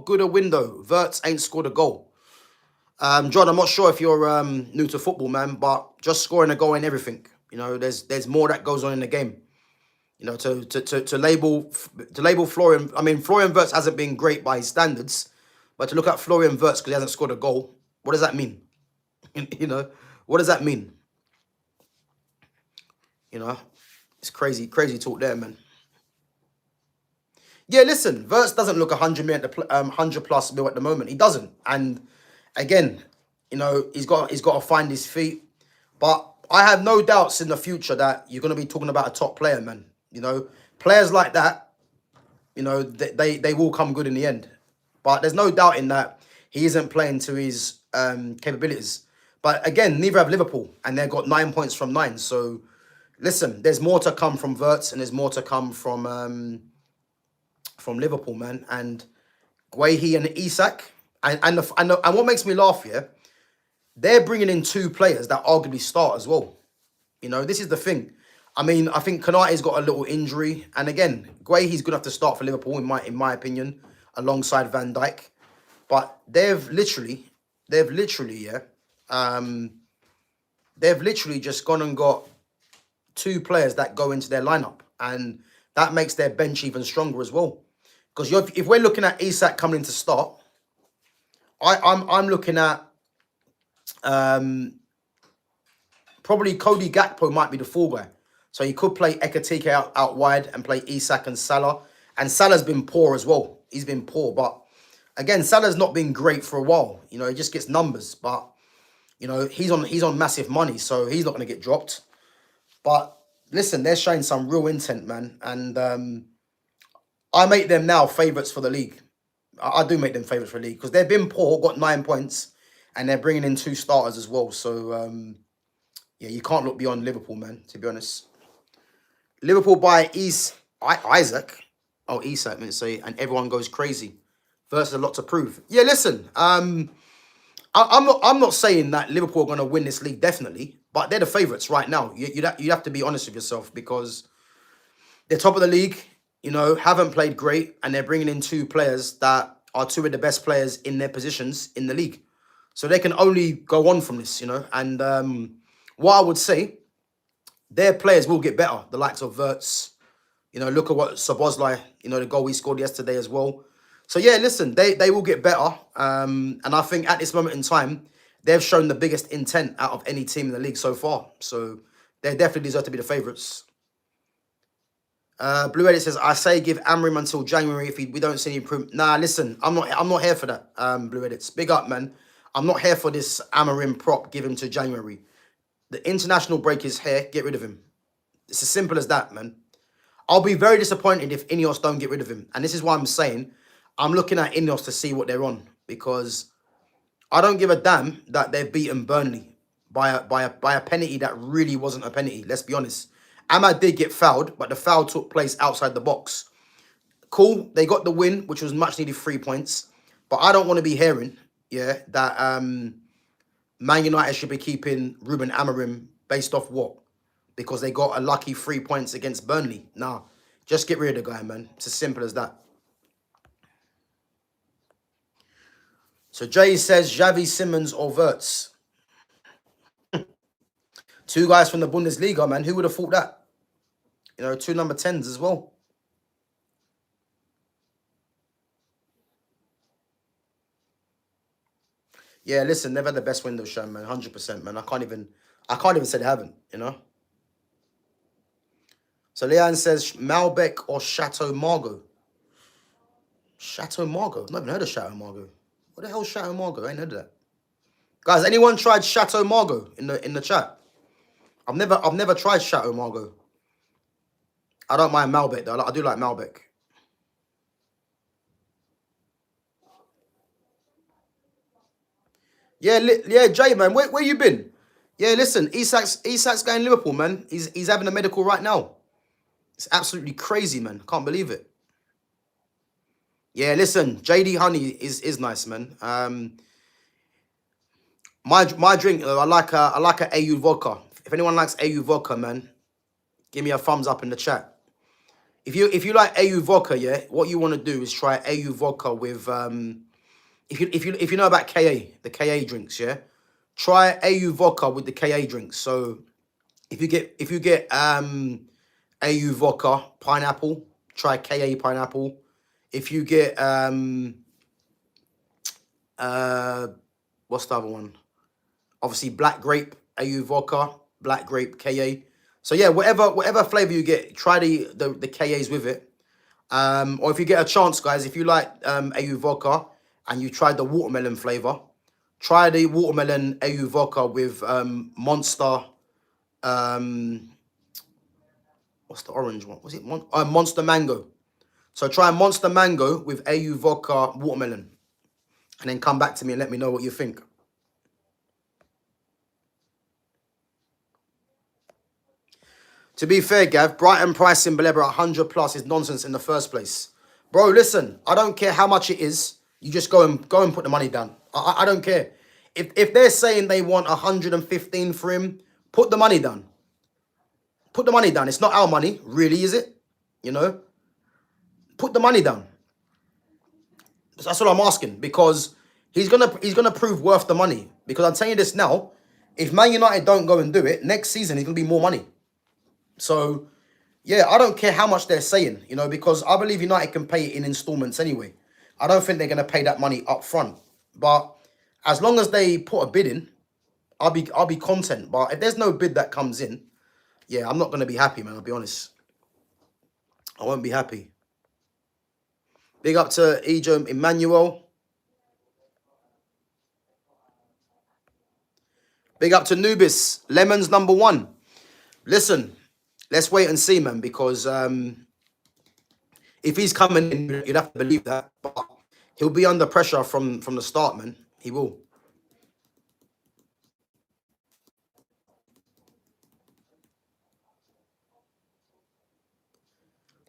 good a window. Wirtz ain't scored a goal. John, I'm not sure if you're new to football, man, but just scoring a goal ain't everything. There's more that goes on in the game. To label Florian, I mean, Florian Wirtz hasn't been great by his standards, but to look at Florian Wirtz because he hasn't scored a goal, what does that mean? What does that mean? It's crazy talk there, man. Yeah, listen, Wirtz doesn't look 100 plus mil at the moment. He doesn't, and again, he's got to find his feet. But I have no doubts in the future that you're going to be talking about a top player, man. Players like that, they will come good in the end. But there's no doubt in that he isn't playing to his capabilities. But again, neither have Liverpool, and they've got 9 points from 9. So, listen, there's more to come from Wirtz, and there's more to come from Liverpool, man. And Guehi and Isak, and what makes me laugh here, they're bringing in 2 players that arguably start as well. You know, this is the thing. I mean, I think Konate's got a little injury, and again, he's good enough to start for Liverpool in my opinion, alongside Van Dijk. But yeah, um, they've literally just gone and got two players that go into their lineup, and that makes their bench even stronger as well. Because if we're looking at Isak coming in to start, I'm looking at probably Cody Gakpo might be the fall guy. So you could play Ekatike out wide and play Isak and Salah. And Salah's been poor as well. He's been poor, but again, Salah's not been great for a while. You know, he just gets numbers, but you know, he's on massive money, so he's not going to get dropped. But listen, they're showing some real intent, man. And I make them now favourites for the league. I do make them favourites for the league because they've been poor, got 9 points, and they're bringing in 2 starters as well. So, yeah, you can't look beyond Liverpool, man, to be honest. Liverpool buy Isak. Oh, Isak, I meant to say, and everyone goes crazy. Versus a lot to prove. Yeah, listen, I'm not saying that Liverpool are going to win this league, definitely, but they're the favourites right now. You'd have to be honest with yourself because they're top of the league, you know, haven't played great, and they're bringing in 2 players that are 2 of the best players in their positions in the league. So they can only go on from this, you know. And what I would say, their players will get better, the likes of Wirtz. You know, look at what Szoboszlai, you know, the goal he scored yesterday as well. So, yeah, listen, they will get better. And I think at this moment in time, they've shown the biggest intent out of any team in the league so far. So they definitely deserve to be the favourites. Blue Edit says, I say give Amorim until January if we don't see any improvement. Nah, listen, I'm not here for that, Blue Edits. Big up, man. I'm not here for this Amorim prop, give him to January. The international break is here, get rid of him. It's as simple as that, man. I'll be very disappointed if Ineos don't get rid of him. And this is why I'm saying I'm looking at Ineos to see what they're on. Because I don't give a damn that they've beaten Burnley by a penalty that really wasn't a penalty. Let's be honest. Ahmad did get fouled, but the foul took place outside the box. Cool, they got the win, which was much needed 3 points. But I don't want to be hearing, yeah, that Man United should be keeping Ruben Amorim based off what? Because they got a lucky 3 points against Burnley. Nah, just get rid of the guy, man. It's as simple as that. So Jay says Xavi, Simmons or Wirtz. 2 guys from the Bundesliga, man. Who would have thought that? You know, 2 number 10s as well. Yeah, listen, they've had the best window show, man. 100%, man. I can't even say they haven't, you know. So Leanne says Malbec or Chateau Margaux. Chateau Margaux? I've never heard of Chateau Margaux. What the hell is Chateau Margaux? I ain't heard of that. Guys, anyone tried Chateau Margaux in the chat? I've never tried Chateau Margaux. I don't mind Malbec though. I do like Malbec. Yeah, Jay, man. Where you been? Yeah, listen, Isak's going Liverpool, man. He's having a medical right now. It's absolutely crazy, man. Can't believe it. Yeah, listen, JD Honey is nice, man. My drink, I like a AU vodka. If anyone likes AU vodka, man, give me a thumbs up in the chat. If you like AU vodka, yeah, what you want to do is try AU vodka with if you know about KA, the KA drinks, yeah, try AU vodka with the KA drinks. So if you get AU vodka pineapple, try KA pineapple. If you get what's the other one? Obviously black grape AU vodka, black grape KA. So yeah, whatever flavor you get, try the KAs with it. Or if you get a chance, guys, if you like AU vodka and you tried the watermelon flavor, try the watermelon AU vodka with Monster. What's the orange one? Was it Monster Mango? So try Monster Mango with AU vodka watermelon, and then come back to me and let me know what you think. To be fair, Gav, Brighton pricing Baleba 100 plus is nonsense in the first place. Bro, listen, I don't care how much it is. You just go and put the money down. I don't care. If they're saying they want 115 for him, put the money down. Put the money down. It's not our money, really, is it? You know, put the money down. That's all I'm asking, because he's gonna prove worth the money. Because I'm telling you this now, if Man United don't go and do it next season, he's gonna be more money. So yeah, I don't care how much they're saying, you know, because I believe United can pay it in installments anyway. I don't think they're gonna pay that money up front. But as long as they put a bid in, I'll be content. But if there's no bid that comes in, yeah, I'm not gonna be happy, man. I'll be honest. I won't be happy. Big up to Ejim Emmanuel. Big up to Nubis. Lemons #1. Listen, let's wait and see, man, because if he's coming in, you'd have to believe that. But he'll be under pressure from the start, man. He will.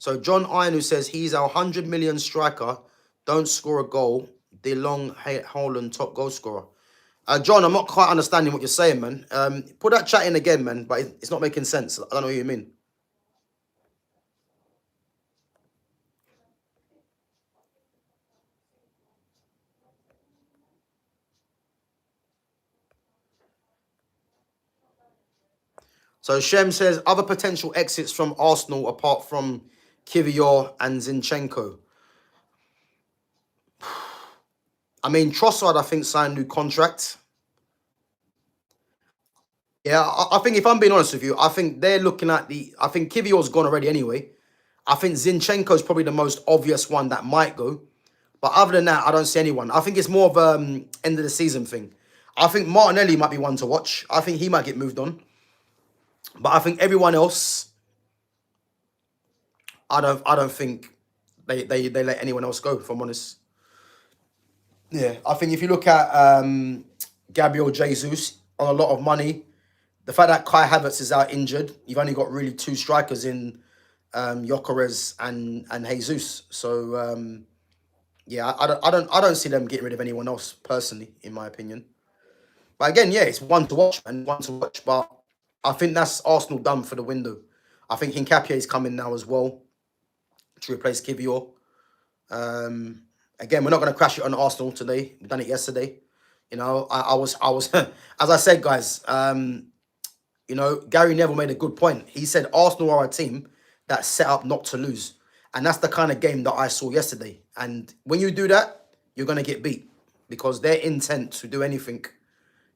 So John Iron, who says he's our 100 million striker, don't score a goal. De Long Holland top goal scorer. John, I'm not quite understanding what you're saying, man. Put that chat in again, man, but it's not making sense. I don't know what you mean. So Shem says other potential exits from Arsenal apart from Kivior and Zinchenko. I mean, Trossard, I think, signed a new contract. Yeah, I think if I'm being honest with you, I think they're looking at I think Kivior's gone already anyway. I think Zinchenko's probably the most obvious one that might go. But other than that, I don't see anyone. I think it's more of end of the season thing. I think Martinelli might be one to watch. I think he might get moved on. But I think everyone else, I don't think they let anyone else go, if I'm honest. Yeah, I think if you look at Gabriel Jesus on a lot of money, the fact that Kai Havertz is out injured, you've only got really 2 strikers in Gyökeres and Jesus. So yeah, I don't see them getting rid of anyone else personally, in my opinion. But again, yeah, it's one to watch and one to watch. But I think that's Arsenal done for the window. I think Hincapié is coming now as well to replace Kivior. Again, we're not going to crash it on Arsenal today. We've done it yesterday. You know, I was, as I said, guys. You know, Gary Neville made a good point. He said Arsenal are a team that's set up not to lose, and that's the kind of game that I saw yesterday. And when you do that, you're going to get beat because their intent to do anything.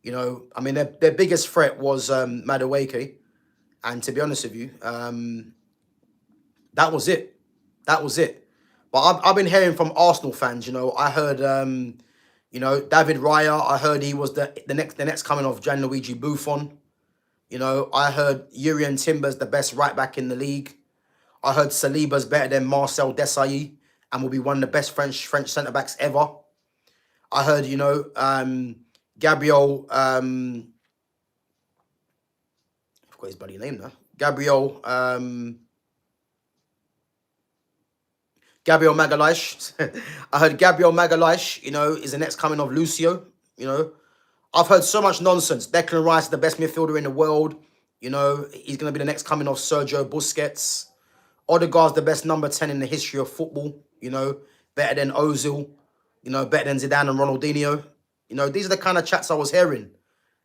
You know, I mean, their biggest threat was Madueke, and to be honest with you, that was it. That was it. But I've been hearing from Arsenal fans. You know, I heard, you know, David Raya. I heard he was the next coming of Gianluigi Buffon. You know, I heard Jurien Timber's the best right back in the league. I heard Saliba's better than Marcel Desailly and will be one of the best French centre backs ever. I heard, you know, Gabriel. I forgot his bloody name now. Gabriel Magalhaes. I heard Gabriel Magalhaes, you know, is the next coming of Lucio. You know, I've heard so much nonsense. Declan Rice is the best midfielder in the world. You know, he's going to be the next coming of Sergio Busquets. Odegaard's the best number 10 in the history of football. You know, better than Ozil. You know, better than Zidane and Ronaldinho. You know, these are the kind of chats I was hearing.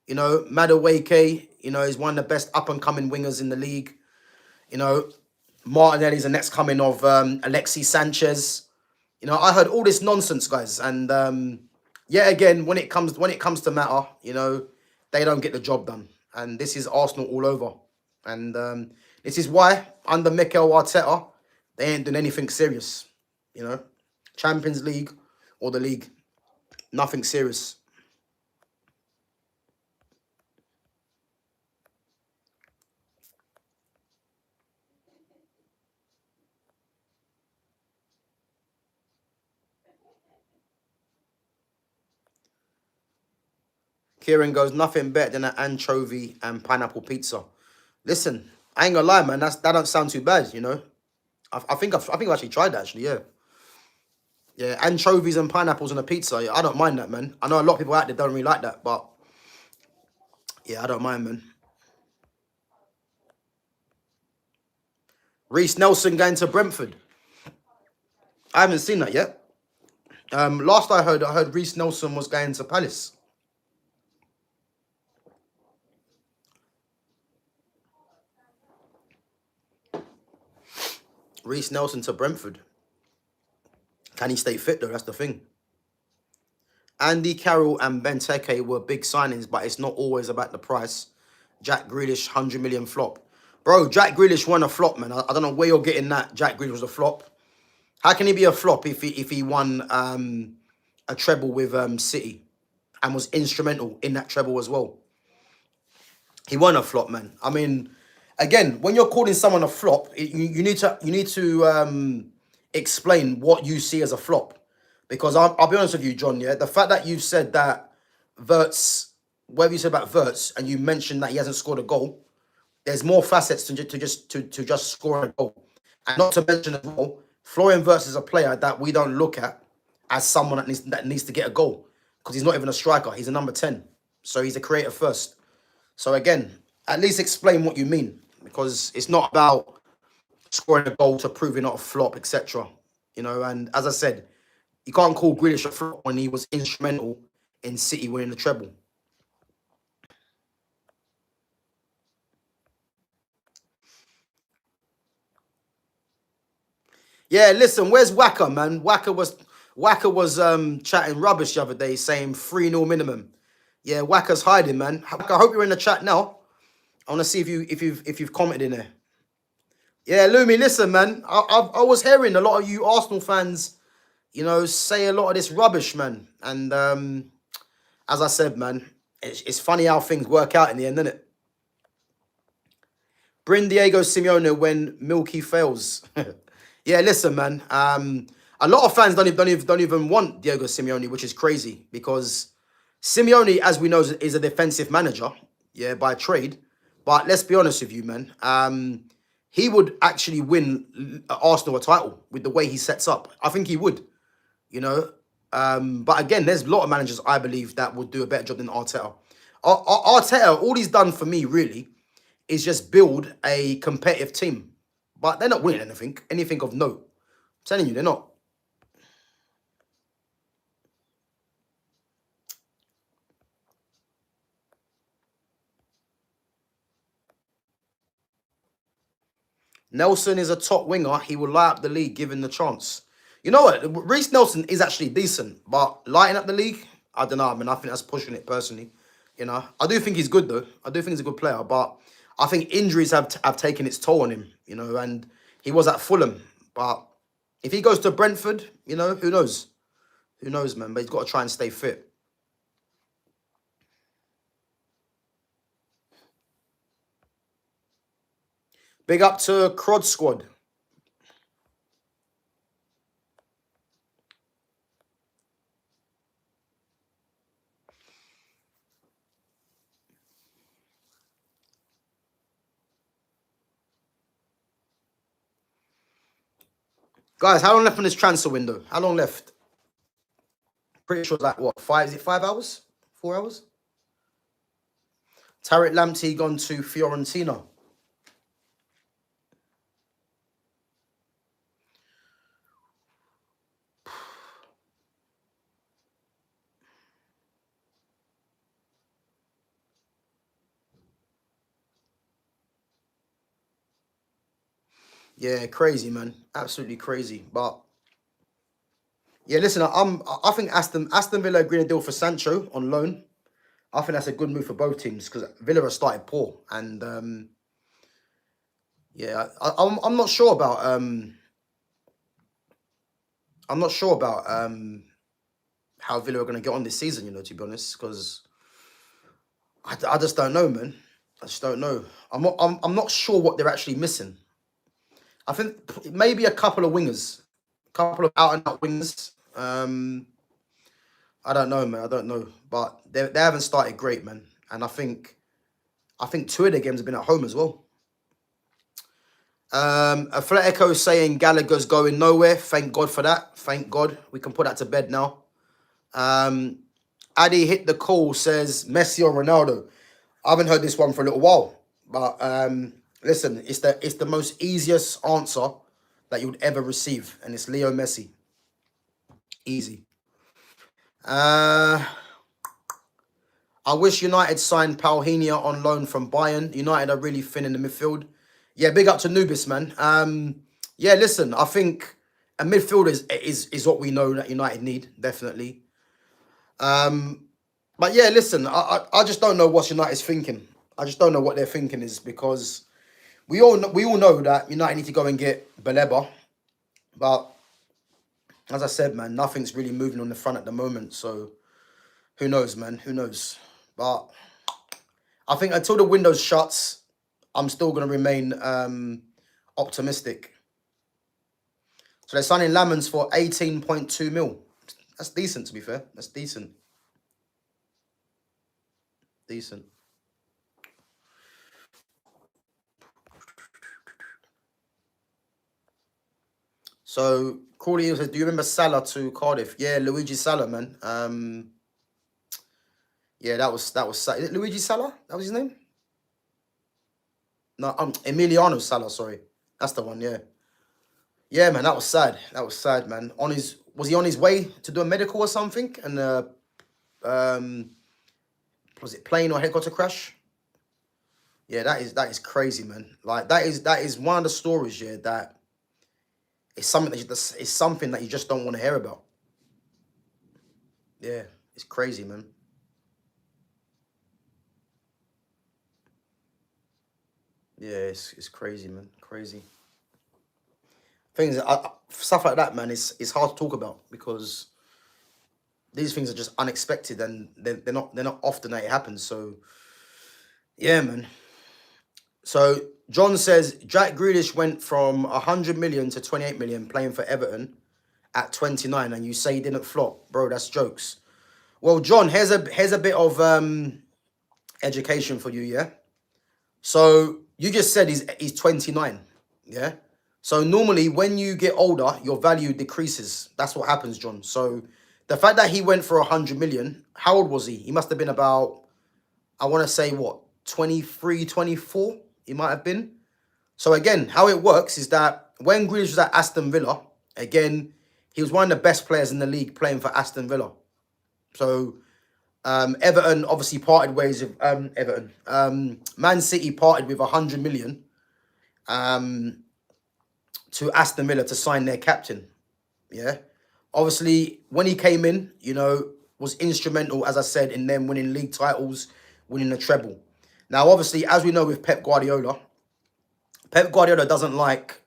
You know, Madueke, you know, is one of the best up-and-coming wingers in the league. You know, Martinelli's the next coming of Alexis Sanchez. You know, I heard all this nonsense, guys. And yeah, again, when it comes to matter, you know, they don't get the job done. And this is Arsenal all over. And this is why, under Mikel Arteta, they ain't doing anything serious. You know, Champions League or the league, nothing serious. Kieran goes, nothing better than an anchovy and pineapple pizza. Listen, I ain't gonna lie, man. That don't sound too bad, you know. I think I've actually tried that, actually. Yeah, yeah. Anchovies and pineapples on a pizza. Yeah, I don't mind that, man. I know a lot of people out there don't really like that, but yeah, I don't mind, man. Reece Nelson going to Brentford. I haven't seen that yet. Last I heard Reece Nelson was going to Palace. Reece Nelson to Brentford. Can he stay fit though? That's the thing. Andy Carroll and Benteke were big signings, but it's not always about the price. Jack Grealish, 100 million flop. Bro, Jack Grealish won a flop, man. I don't know where you're getting that. Jack Grealish was a flop. How can he be a flop if he won a treble with City and was instrumental in that treble as well? He won a flop, man. I mean, again, when you're calling someone a flop, you need to explain what you see as a flop. Because I'll be honest with you, John, yeah, the fact that you've said that Wirtz, whatever you said about Wirtz, and you mentioned that he hasn't scored a goal, there's more facets to just score a goal. And not to mention as well, Florian Wirtz is a player that we don't look at as someone that needs to get a goal. Because he's not even a striker. He's a number 10. So he's a creator first. So again, at least explain what you mean. Because it's not about scoring a goal to prove you're not a flop, etc. You know, and as I said, you can't call Grealish a flop when he was instrumental in City winning the treble. Yeah, listen, where's Waka, man? Waka was chatting rubbish the other day, saying 3-0 minimum. Yeah, Waka's hiding, man. Waka, I hope you're in the chat now. I want to see if you've commented in there. Yeah, Lumi, listen, man. I was hearing a lot of you Arsenal fans, you know, say a lot of this rubbish, man. And as I said, man, it's funny how things work out in the end, isn't it? Bring Diego Simeone when Milky fails. Yeah, listen, man. A lot of fans don't even want Diego Simeone, which is crazy because Simeone, as we know, is a defensive manager, yeah, by trade. But let's be honest with you, man. He would actually win Arsenal a title with the way he sets up. I think he would, you know. But again, there's a lot of managers I believe that would do a better job than Arteta. Arteta, all he's done for me really is just build a competitive team. But they're not winning anything of note. I'm telling you, they're not. Nelson is a top winger. He will light up the league given the chance. You know what? Reece Nelson is actually decent, but lighting up the league, I don't know. I mean, I think that's pushing it personally. You know, I do think he's good though. I do think he's a good player, but I think injuries have taken its toll on him. You know, and he was at Fulham, but if he goes to Brentford, you know, who knows? Who knows, man? But he's got to try and stay fit. Big up to Crod Squad. Guys, how long left on this transfer window? How long left? Pretty sure it's like, what, 5? Is it 5 hours? 4 hours? Tariq Lamptey gone to Fiorentina. Yeah, crazy, man. Absolutely crazy. But yeah, listen, I think Aston Villa agreed a deal for Sancho on loan. I think that's a good move for both teams because Villa have started poor, and yeah, I'm not sure about how Villa are going to get on this season. You know, to be honest, because I just don't know, man. I just don't know. I'm not sure what they're actually missing. I think maybe a couple of wingers, a couple of out and out wingers. I don't know, man. I don't know, but they haven't started great, man. And I think 2 of their games have been at home as well. Atletico saying Gallagher's going nowhere. Thank God for that. Thank God. We can put that to bed now. Addy hit the call, says Messi or Ronaldo. I haven't heard this one for a little while, but Listen, it's the most easiest answer that you would ever receive, and it's Leo Messi. Easy. Uh, I wish United signed Palhinha on loan from Bayern. United are really thin in the midfield. Yeah, big up to Nubis, man. Yeah, listen, I think a midfielder is what we know that United need, definitely. But yeah, listen, I just don't know what United's thinking. I just don't know what their thinking is, because we all know that United need to go and get Baleba, but as I said, man, nothing's really moving on the front at the moment. So who knows, man? Who knows? But I think until the window shuts, I'm still going to remain optimistic. So they're signing Lamens for 18.2 mil. That's decent, to be fair. That's decent. Decent. So Crawley says, "Do you remember Salah to Cardiff?" Yeah, Luigi Salah, man. Yeah, that was is it Luigi Salah? That was his name? No, Emiliano Salah. Sorry, that's the one. Yeah, yeah, man. That was sad. That was sad, man. Was he on his way to do a medical or something? And um, was it plane or helicopter crash? Yeah, that is crazy, man. Like that is one of the stories, yeah, that is something that you just don't want to hear about. Yeah, it's crazy, man. Yeah, it's crazy, man. Crazy. Stuff like that, man. It's hard to talk about, because these things are just unexpected, and they're not often that it happens. So yeah, man. So John says Jack Grealish went from 100 million to 28 million playing for Everton at 29, and you say he didn't flop, bro. That's jokes. Well, John, here's a bit of education for you, yeah. So you just said he's 29, yeah. So normally when you get older, your value decreases. That's what happens, John. So the fact that he went for 100 million, how old was he? He must have been about, I want to say, what, 23, 24? He might have been. So again, how it works is that when Grealish was at Aston Villa, again, he was one of the best players in the league playing for Aston Villa. So Everton obviously parted ways with Everton. Man City parted with 100 million to Aston Villa to sign their captain. Yeah. Obviously, when he came in, was instrumental, as I said, in them winning league titles, winning the treble. Now, obviously, as we know with Pep Guardiola doesn't like,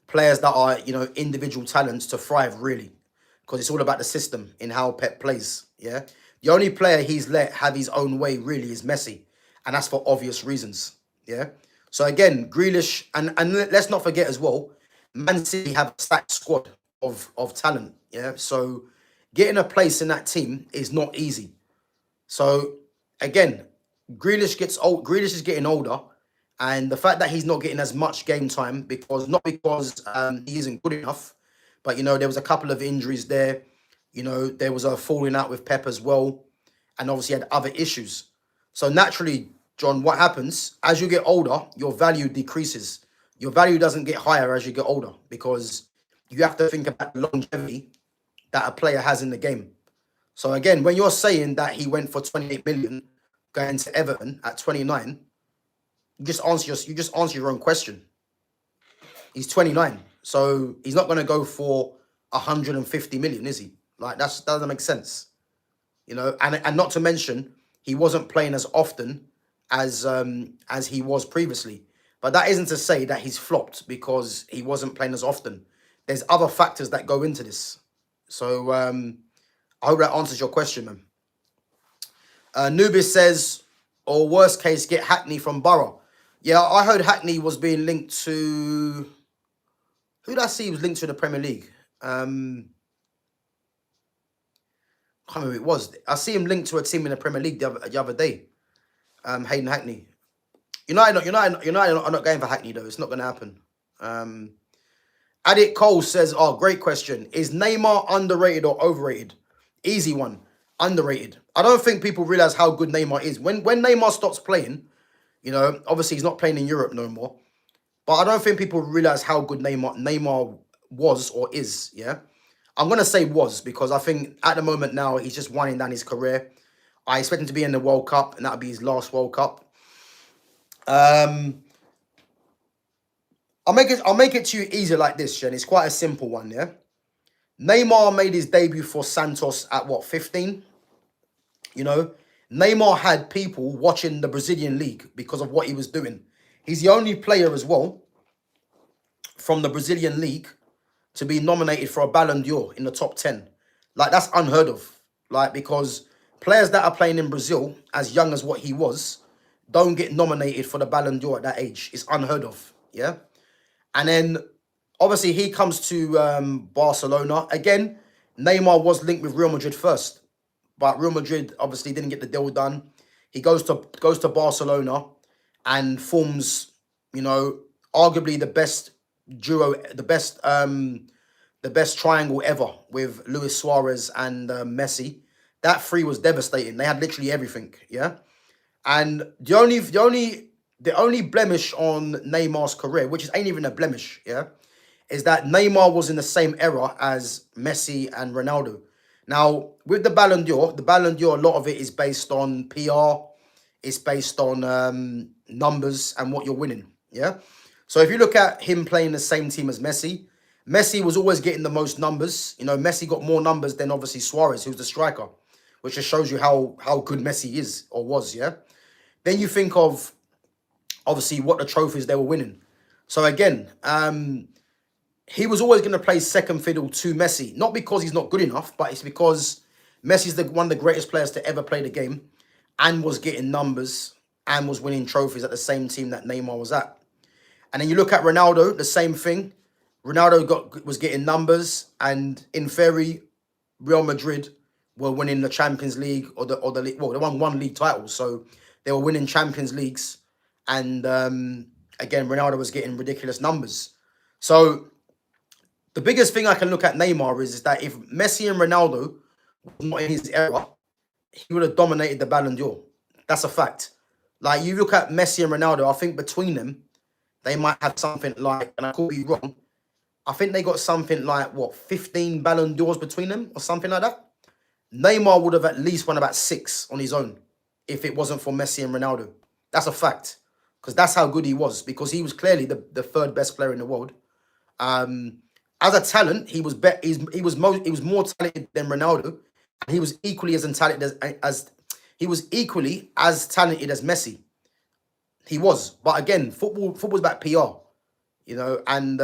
players that are, individual talents to thrive, really, because it's all about the system in how Pep plays. Yeah. The only player he's let have his own way, really, is Messi. And that's for obvious reasons. Yeah. So again, Grealish, and let's not forget as well, Man City have a stacked squad of talent. Yeah. So getting a place in that team is not easy. So again, Grealish gets old. Grealish is getting older, and the fact that he's not getting as much game time, not because he isn't good enough, but there was a couple of injuries there. There was a falling out with Pep as well, and obviously had other issues. So naturally, John, what happens as you get older, your value decreases. Your value doesn't get higher as you get older, because you have to think about the longevity that a player has in the game. So again, when you're saying that he went for 28 million going to Everton at 29, you just answer your own question. He's 29, so he's not going to go for 150 million, is he? Like, that doesn't make sense, And not to mention, he wasn't playing as often as he was previously. But that isn't to say that he's flopped because he wasn't playing as often. There's other factors that go into this. So I hope that answers your question, man. Nubis says, or worst case, get Hackney from Borough. Yeah, I heard Hackney was being linked to... Who did I see was linked to the Premier League? I can't remember who it was. I see him linked to a team in the Premier League the other day. Hayden Hackney. United are not going for Hackney, though. It's not going to happen. Adit Cole says, oh, great question. Is Neymar underrated or overrated? Easy one. Underrated. I don't think people realize how good Neymar is. When Neymar stops playing, You know, obviously he's not playing in Europe no more. But I don't think people realize how good Neymar was or is, yeah? I'm going to say was because I think at the moment now he's just winding down his career. I expect him to be in the World Cup and that'll be his last World Cup. I'll make it to you easy like this, Jen. It's quite a simple one, yeah? Neymar made his debut for Santos at what, 15? You know, Neymar had people watching the Brazilian league because of what he was doing. He's the only player as well from the Brazilian league to be nominated for a Ballon d'Or in the top 10. Like, that's unheard of. Like, because players that are playing in Brazil, as young as what he was, don't get nominated for the Ballon d'Or at that age. It's unheard of, yeah? And then, obviously, he comes to Barcelona. Again, Neymar was linked with Real Madrid first. But Real Madrid, obviously, didn't get the deal done. He goes to Barcelona and forms, you know, arguably the best duo, the best triangle ever with Luis Suarez and Messi. That three was devastating. They had literally everything, yeah. And the only blemish on Neymar's career, which ain't even a blemish, yeah, is that Neymar was in the same era as Messi and Ronaldo. Now, with the Ballon d'Or, a lot of it is based on PR. It's based on numbers and what you're winning, yeah? So if you look at him playing the same team as Messi, Messi was always getting the most numbers. You know, Messi got more numbers than obviously Suarez, who's the striker, which just shows you how good Messi is or was, yeah? Then you think of, obviously, what the trophies they were winning. So again, he was always going to play second fiddle to Messi. Not because he's not good enough, but it's because Messi's one of the greatest players to ever play the game and was getting numbers and was winning trophies at the same team that Neymar was at. And then you look at Ronaldo, the same thing. Ronaldo was getting numbers, and in theory, Real Madrid were winning the Champions League or the league. Well, they won one league title, so they were winning Champions Leagues. And again, Ronaldo was getting ridiculous numbers. So the biggest thing I can look at Neymar is that if Messi and Ronaldo were not in his era, he would have dominated the Ballon d'Or. That's a fact. Like, you look at Messi and Ronaldo, I think between them, they might have something like, and I could be wrong, I think they got something like, what, 15 Ballon d'Ors between them or something like that? Neymar would have at least won about 6 on his own if it wasn't for Messi and Ronaldo. That's a fact. Because that's how good he was. Because he was clearly the third best player in the world. As a talent, he was more talented than Ronaldo. And he was equally as talented as talented as Messi. He was. But again, football's about PR. You know, and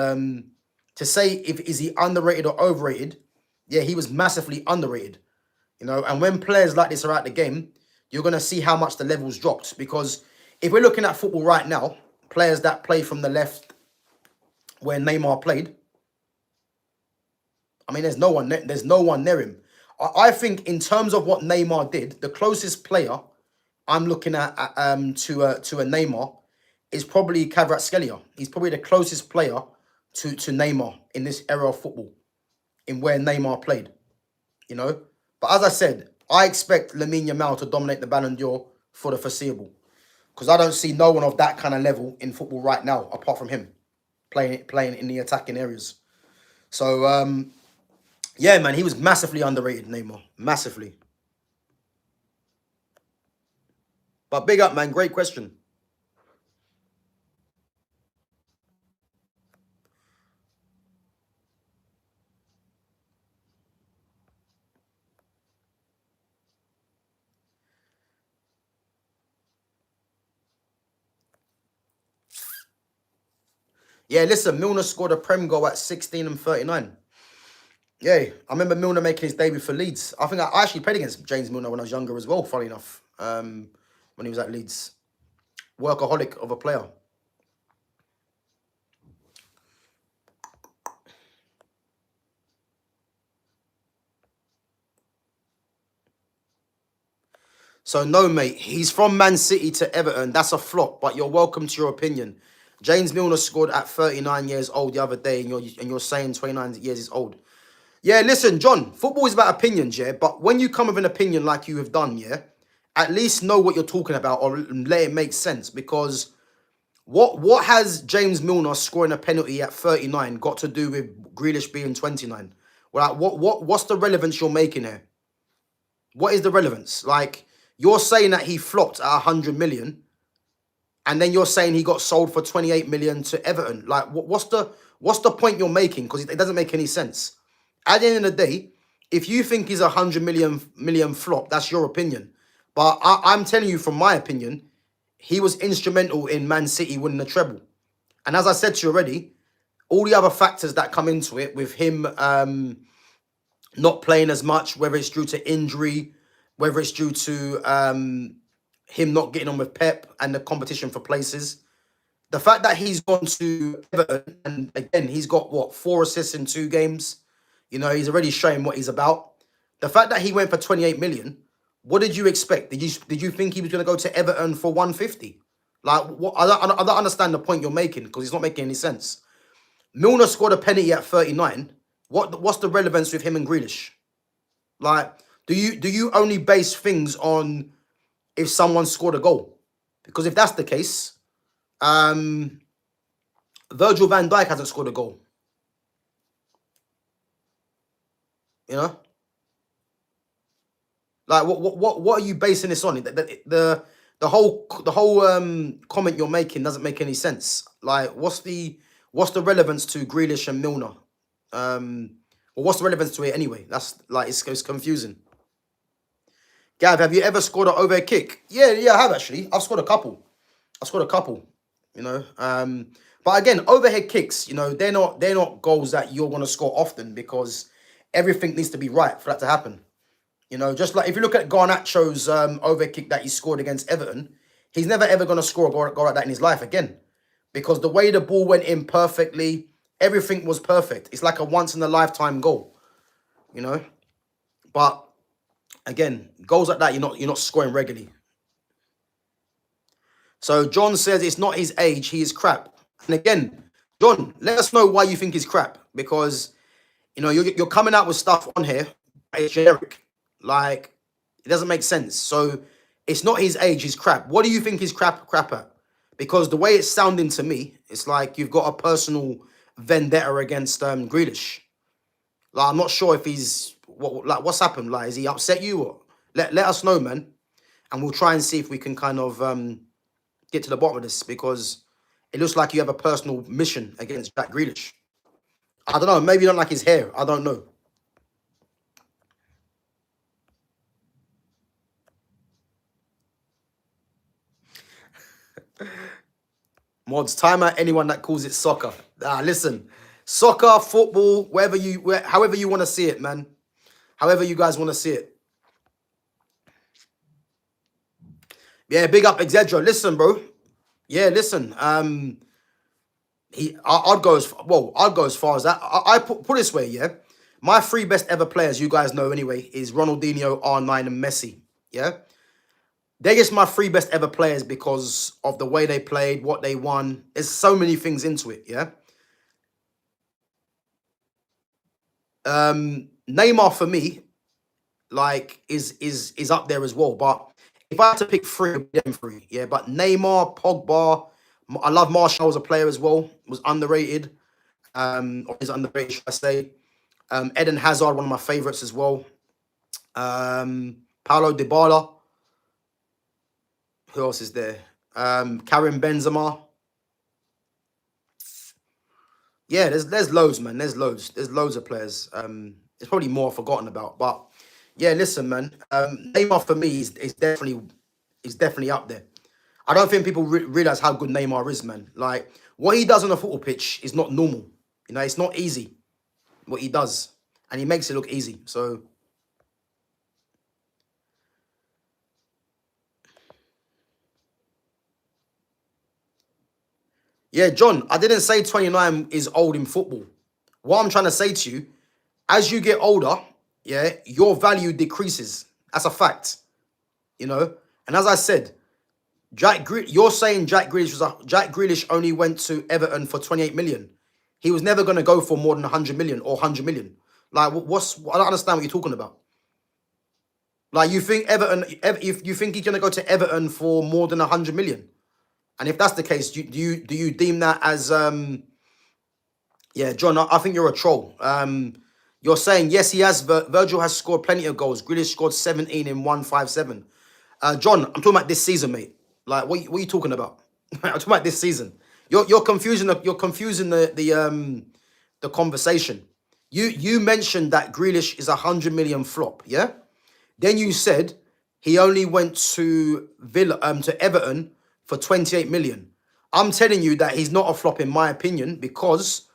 to say is he underrated or overrated, yeah, he was massively underrated. You know, and when players like this are out the game, you're going to see how much the levels dropped. Because if we're looking at football right now, players that play from the left where Neymar played, I mean, there's no one near him. I think in terms of what Neymar did, the closest player I'm looking at to a Neymar is probably Kvaratskhelia. He's probably the closest player to Neymar in this era of football, in where Neymar played, you know. But as I said, I expect Lamine Yamal to dominate the Ballon d'Or for the foreseeable, because I don't see no one of that kind of level in football right now apart from him playing in the attacking areas. So yeah, man, he was massively underrated, Neymar, massively. But big up, man, great question. Yeah, listen, Milner scored a Prem goal at 16 and 39. Yeah, I remember Milner making his debut for Leeds. I think I actually played against James Milner when I was younger as well, funny enough, when he was at Leeds. Workaholic of a player. So, no, mate, he's from Man City to Everton. That's a flop, but you're welcome to your opinion. James Milner scored at 39 years old the other day, and you're saying 29 years is old. Yeah, listen, John, football is about opinions, yeah? But when you come with an opinion like you have done, yeah, at least know what you're talking about or let it make sense. Because what has James Milner scoring a penalty at 39 got to do with Grealish being 29? Well, like, what's the relevance you're making here? What is the relevance? Like, you're saying that he flopped at 100 million, and then you're saying he got sold for 28 million to Everton. Like, what's the point you're making? Because it doesn't make any sense. At the end of the day, if you think he's a 100 million flop, that's your opinion. But I'm telling you, from my opinion, he was instrumental in Man City winning the treble. And as I said to you already, all the other factors that come into it, with him not playing as much, whether it's due to injury, whether it's due to him not getting on with Pep and the competition for places. The fact that he's gone to Everton, and again, he's got, what, 4 assists in 2 games? You know, he's already showing what he's about. The fact that he went for 28 million, what did you expect? Did you think he was going to go to Everton for 150? Like, what? I don't understand the point you're making, because it's not making any sense. Milner scored a penalty at 39. What's the relevance with him and Grealish? Like, do you only base things on if someone scored a goal? Because if that's the case, Virgil van Dijk hasn't scored a goal. You know, like what are you basing this on? The whole comment you're making doesn't make any sense. Like, what's the relevance to Grealish and Milner? Well, what's the relevance to it anyway? That's like, it's confusing. Gav, have you ever scored an overhead kick? Yeah, I have actually. I've scored a couple. You know, but again, overhead kicks, you know, they're not goals that you're gonna score often, because everything needs to be right for that to happen. You know, just like if you look at Garnacho's overhead kick that he scored against Everton, he's never ever gonna score a goal like that in his life again, because the way the ball went in perfectly, everything was perfect. It's like a once in a lifetime goal, you know. But again, goals like that, you're not scoring regularly. So John says it's not his age, he is crap. And again, John, let us know why you think he's crap, because, you know, you're coming out with stuff on here, it's generic. Like, it doesn't make sense. So it's not his age, he's crap. What do you think he's crap at? Because the way it's sounding to me, it's like you've got a personal vendetta against Grealish. Like, I'm not sure if he's what's happened. Like, is he upset you? Or let us know, man, and we'll try and see if we can kind of get to the bottom of this, because it looks like you have a personal mission against Jack Grealish. I don't know. Maybe you don't like his hair. I don't know. Mods, time out anyone that calls it soccer. Listen, soccer, football, however you want to see it, man. However you guys want to see it. Yeah, big up Exedra. Listen, bro. Yeah, listen. I'd go as far as that. I put it this way, yeah. My 3 best ever players, you guys know anyway, is Ronaldinho, R9, and Messi. Yeah. They're just my 3 best ever players because of the way they played, what they won. There's so many things into it, yeah. Neymar for me, like, is up there as well. But if I had to pick 3, them 3, yeah. But Neymar, Pogba, I love Martial as a player as well. Was underrated, or is underrated, should I say? Eden Hazard, one of my favorites as well. Paulo Dybala. Who else is there? Karim Benzema. Yeah, there's loads, man. There's loads of players. There's probably more forgotten about, but yeah, listen, man. Neymar for me is definitely up there. I don't think people realize how good Neymar is, man. Like, what he does on a football pitch is not normal. You know, it's not easy what he does, and he makes it look easy. So yeah, John, I didn't say 29 is old in football. What I'm trying to say to you, as you get older, yeah, your value decreases. That's a fact, you know. And as I said, you're saying Jack Grealish only went to Everton for 28 million. He was never going to go for more than 100 million or 100 million. Like, I don't understand what you're talking about. Like, you think Everton, if you think he's going to go to Everton for more than 100 million? And if that's the case, do you deem that as yeah, John? I think you're a troll. You're saying yes, he has. Virgil has scored plenty of goals. Grealish scored 17 in 157. John, I'm talking about this season, mate. Like, what are you talking about? I'm talking about this season. You're confusing the conversation. You mentioned that Grealish is 100 million flop, yeah? Then you said he only went to to Everton for 28 million. I'm telling you that he's not a flop in my opinion because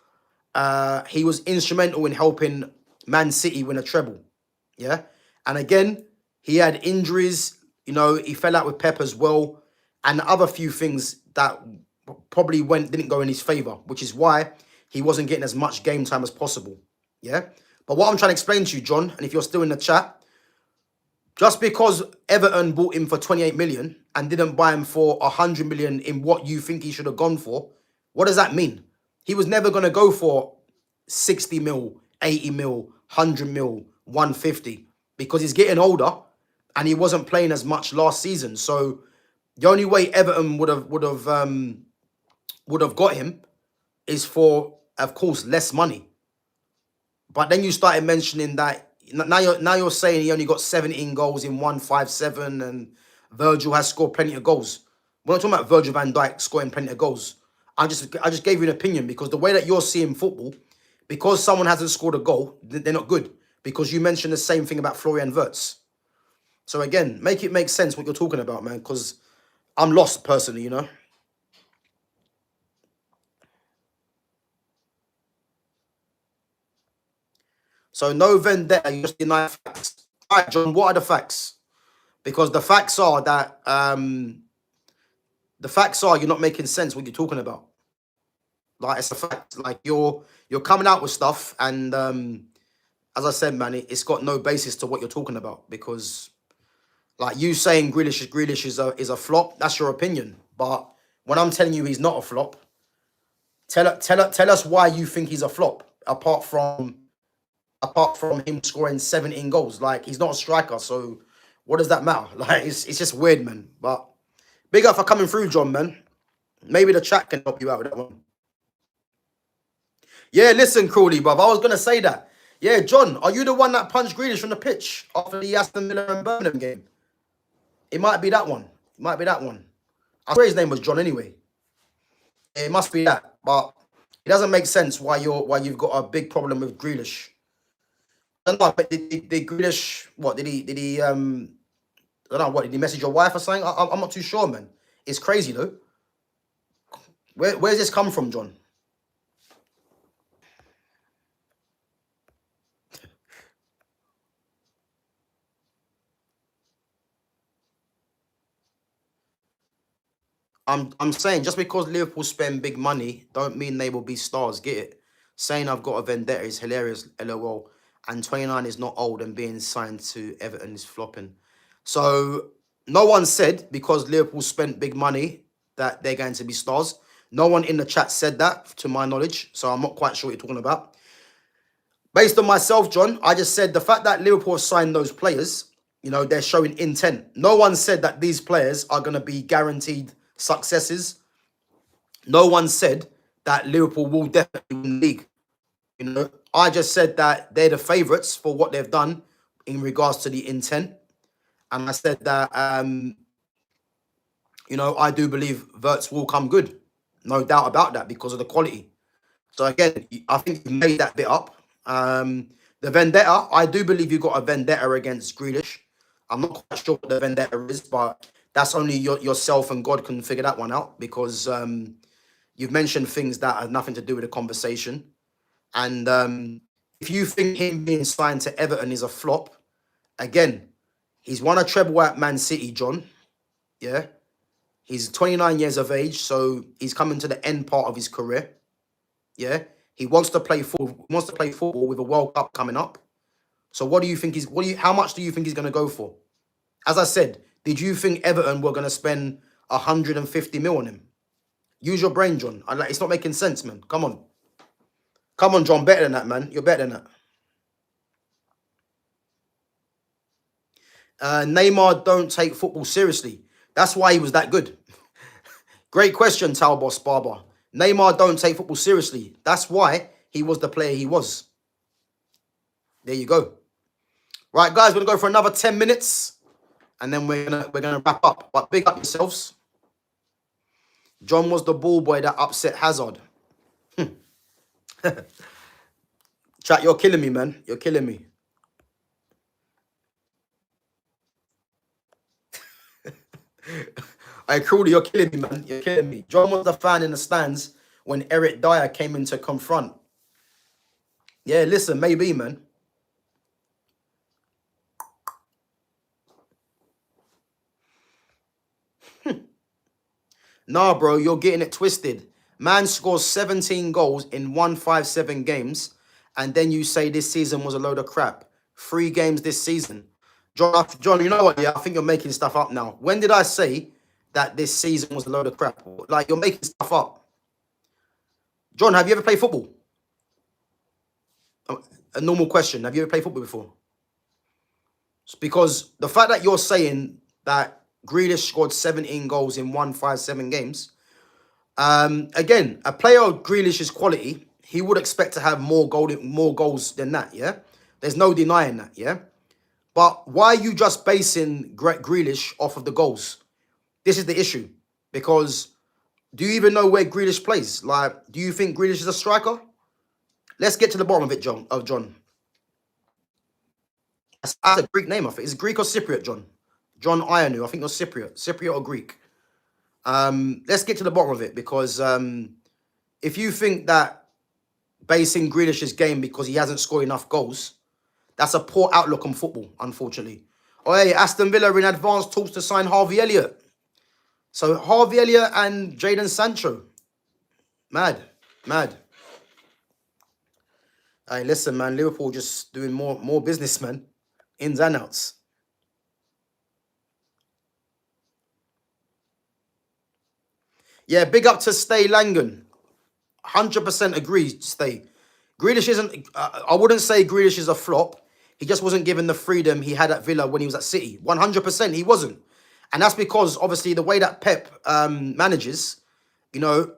he was instrumental in helping Man City win a treble. Yeah. And again, he had injuries. You know, he fell out with Pep as well. And other few things that probably didn't go in his favour, which is why he wasn't getting as much game time as possible. Yeah. But what I'm trying to explain to you, John, and if you're still in the chat, just because Everton bought him for 28 million and didn't buy him for 100 million in what you think he should have gone for, what does that mean? He was never going to go for 60 mil, 80 mil, 100 mil, 150 because he's getting older and he wasn't playing as much last season. So the only way Everton would have got him is for, of course, less money. But then you started mentioning that now you're saying he only got 17 goals in 157 and Virgil has scored plenty of goals. We're not talking about Virgil van Dijk scoring plenty of goals. I just gave you an opinion because the way that you're seeing football, because someone hasn't scored a goal, they're not good. Because you mentioned the same thing about Florian Wirtz. So again, make it make sense what you're talking about, man, because I'm lost personally, you know. So no vendetta, you just deny facts. All right, John, what are the facts? Because the facts are that you're not making sense what you're talking about. Like, it's a fact. Like, you're coming out with stuff, and as I said, man, it's got no basis to what you're talking about. Because, like, you saying Grealish is a flop, that's your opinion. But when I'm telling you he's not a flop, tell us why you think he's a flop. Apart from him scoring 17 goals, like, he's not a striker, so what does that matter? Like, it's just weird, man. But big up for coming through, John, man. Maybe the chat can help you out with that one. Yeah, listen, Crawley, bruv. I was gonna say that. Yeah, John, are you the one that punched Grealish from the pitch after the Aston Villa and Birmingham game? It might be that one. It might be that one. I swear his name was John anyway. It must be that, but it doesn't make sense why you've got a big problem with Grealish. I don't know, but did Grealish, what did he I don't know, what did he message your wife or something? I'm not too sure, man. It's crazy though. Where's this come from, John? I'm saying just because Liverpool spend big money don't mean they will be stars. Get it? Saying I've got a vendetta is hilarious. LOL. And 29 is not old and being signed to Everton is flopping. So no one said because Liverpool spent big money that they're going to be stars. No one in the chat said that, to my knowledge. So I'm not quite sure what you're talking about. Based on myself, John, I just said the fact that Liverpool have signed those players, you know, they're showing intent. No one said that these players are going to be guaranteed successes. No one said that Liverpool will definitely win the league. You know, I just said that they're the favourites for what they've done in regards to the intent. And I said that, you know, I do believe Wirtz will come good. No doubt about that because of the quality. So again, I think you made that bit up. The vendetta, I do believe you got a vendetta against Grealish. I'm not quite sure what the vendetta is, but that's only yourself and God can figure that one out because you've mentioned things that have nothing to do with the conversation. And if you think him being signed to Everton is a flop, again, he's won a treble at Man City, John. Yeah. He's 29 years of age, so he's coming to the end part of his career. Yeah. He wants to play football with a World Cup coming up. So what do you think how much do you think he's going to go for? As I said, did you think Everton were going to spend 150 mil on him? Use your brain, John. It's not making sense, man. Come on. Come on, John. Better than that, man. You're better than that. Neymar don't take football seriously. That's why he was that good. Great question, Talbos Barber. Neymar don't take football seriously. That's why he was the player he was. There you go. Right, guys, we're gonna go for another 10 minutes, and then we're gonna wrap up. But big up yourselves. John was the ball boy that upset Hazard. Chat, you're killing me, man. You're killing me. Hey, Crawley, you're killing me, man. You're killing me. John was the fan in the stands when Eric Dyer came in to confront. Yeah, listen, maybe, man. Nah, bro, you're getting it twisted. Man scores 17 goals in 157 games, and then you say this season was a load of crap. 3 games this season. John, you know what? Yeah, I think you're making stuff up now. When did I say that this season was a load of crap? Like, you're making stuff up. John, have you ever played football? A normal question. Have you ever played football before? It's because the fact that you're saying that Grealish scored 17 goals in 157 games. Again, a player of Grealish's quality, he would expect to have more goals than that, yeah? There's no denying that, yeah? But why are you just basing Grealish off of the goals? This is the issue. Because do you even know where Grealish plays? Like, do you think Grealish is a striker? Let's get to the bottom of it, John. That's a Greek name, I think. Is it Greek or Cypriot, John? John Ionu, I think you're Cypriot or Greek. Let's get to the bottom of it, because if you think that basing Grealish's game because he hasn't scored enough goals, that's a poor outlook on football, unfortunately. Oh, hey, Aston Villa in advanced talks to sign Harvey Elliott. So Harvey Elliott and Jadon Sancho. Mad. Hey, listen, man, Liverpool just doing more business, man. Ins and outs. Yeah, big up to Stay Langan. 100% agree, Stay. Grealish isn't... I wouldn't say Grealish is a flop. He just wasn't given the freedom he had at Villa when he was at City. 100% he wasn't. And that's because, obviously, the way that Pep manages, you know,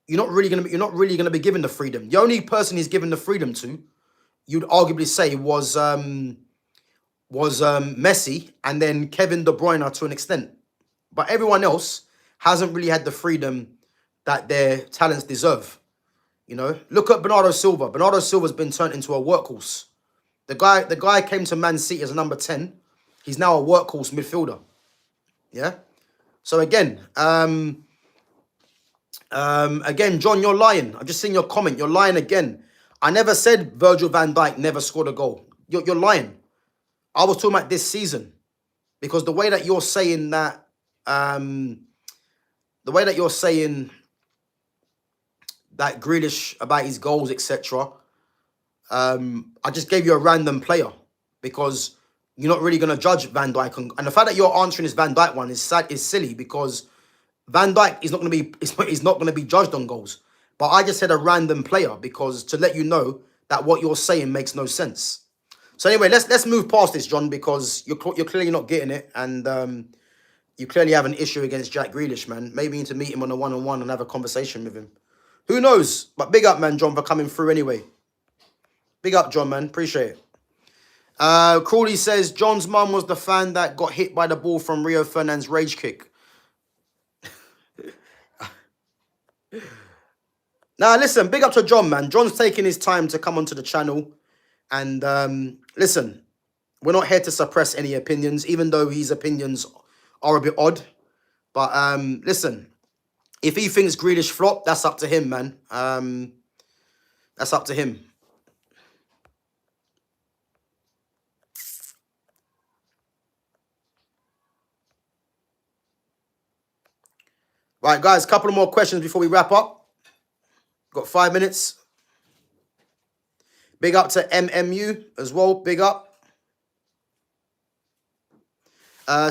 you're not really gonna be given the freedom. The only person he's given the freedom to, you'd arguably say, was Messi and then Kevin De Bruyne to an extent. But everyone else hasn't really had the freedom that their talents deserve. You know, look at Bernardo Silva. Bernardo Silva's been turned into a workhorse. The guy came to Man City as a number 10. He's now a workhorse midfielder. Yeah. So again, John, you're lying. I've just seen your comment. You're lying again. I never said Virgil van Dijk never scored a goal. You're lying. I was talking about this season, because the way that you're saying that, Grealish about his goals, etc. I just gave you a random player because you're not really going to judge Van Dijk, and the fact that you're answering this Van Dijk one is silly, because Van Dijk is not going to be judged on goals. But I just said a random player because to let you know that what you're saying makes no sense. So anyway, let's move past this, John, because you're clearly not getting it, and you clearly have an issue against Jack Grealish, man. Maybe you need to meet him on a one-on-one and have a conversation with him. Who knows? But big up, man, John, for coming through anyway. Big up, John, man. Appreciate it. Crawley says, John's mum was the fan that got hit by the ball from Rio Ferdinand's rage kick. Now, listen, big up to John, man. John's taking his time to come onto the channel. And listen, we're not here to suppress any opinions, even though his opinions are a bit odd. But listen, if he thinks Grealish flop, that's up to him, man. That's up to him. Right, guys, a couple of more questions before we wrap up. Got 5 minutes. Big up to MMU as well. Big up.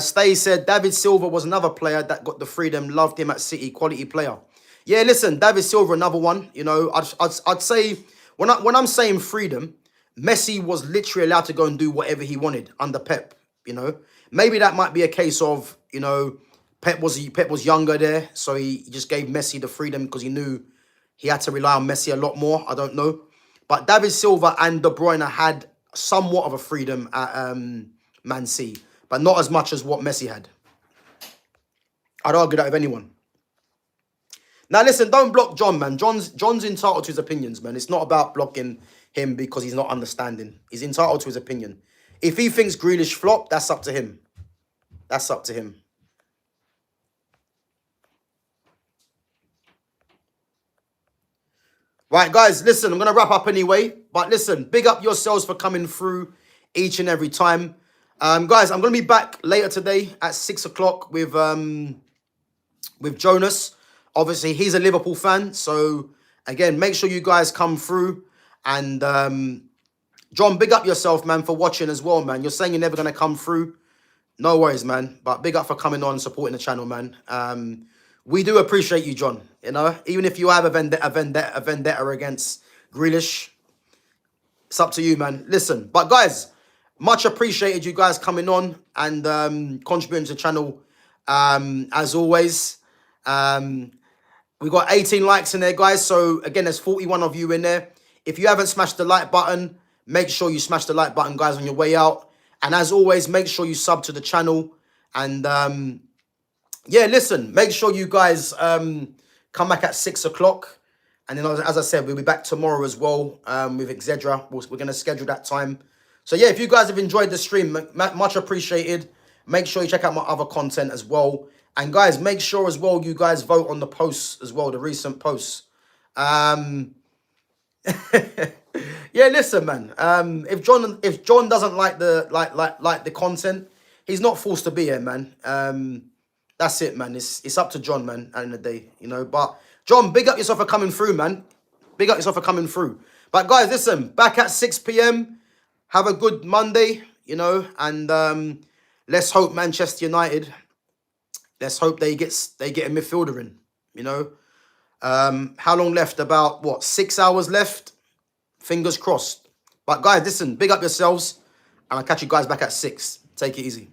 Stay said, David Silva was another player that got the freedom. Loved him at City. Quality player. Yeah, listen, David Silva, another one. You know, I'd say, when I'm saying freedom, Messi was literally allowed to go and do whatever he wanted under Pep. You know, maybe that might be a case of, you know, Pep was younger there, so he just gave Messi the freedom because he knew he had to rely on Messi a lot more. I don't know, but David Silva and De Bruyne had somewhat of a freedom at Man City, but not as much as what Messi had. I'd argue that with anyone. Now listen, don't block John, man. John's entitled to his opinions, man. It's not about blocking him because he's not understanding. He's entitled to his opinion. If he thinks Grealish flop, that's up to him. That's up to him. Right, guys, listen, I'm going to wrap up anyway. But listen, big up yourselves for coming through each and every time. Guys, I'm going to be back later today at 6 o'clock with Jonas. Obviously, he's a Liverpool fan. So, again, make sure you guys come through. And, John, big up yourself, man, for watching as well, man. You're saying you're never going to come through. No worries, man. But big up for coming on, supporting the channel, man. We do appreciate you, John. You know, even if you have a vendetta against Grealish, it's up to you, man. Listen, but guys, much appreciated you guys coming on and contributing to the channel. As always, we got 18 likes in there, guys. So again, there's 41 of you in there. If you haven't smashed the like button, make sure you smash the like button, guys, on your way out. And as always, make sure you sub to the channel. And yeah, listen, make sure you guys come back at 6 o'clock. And then, as I said, we'll be back tomorrow as well with Exedra. We're going to schedule that time. So yeah, if you guys have enjoyed the stream, much appreciated. Make sure you check out my other content as well. And guys, make sure as well you guys vote on the posts as well, the recent posts. Yeah, listen, man. If John doesn't like the content, he's not forced to be here, man. That's it, man. It's up to John, man. At the end of the day, you know. But John, big up yourself for coming through, man. Big up yourself for coming through. But guys, listen, back at 6 p.m. Have a good Monday, you know, and let's hope Manchester United. Let's hope they get a midfielder in, you know. How long left? About, what, 6 hours left? Fingers crossed. But guys, listen, big up yourselves. And I'll catch you guys back at 6. Take it easy.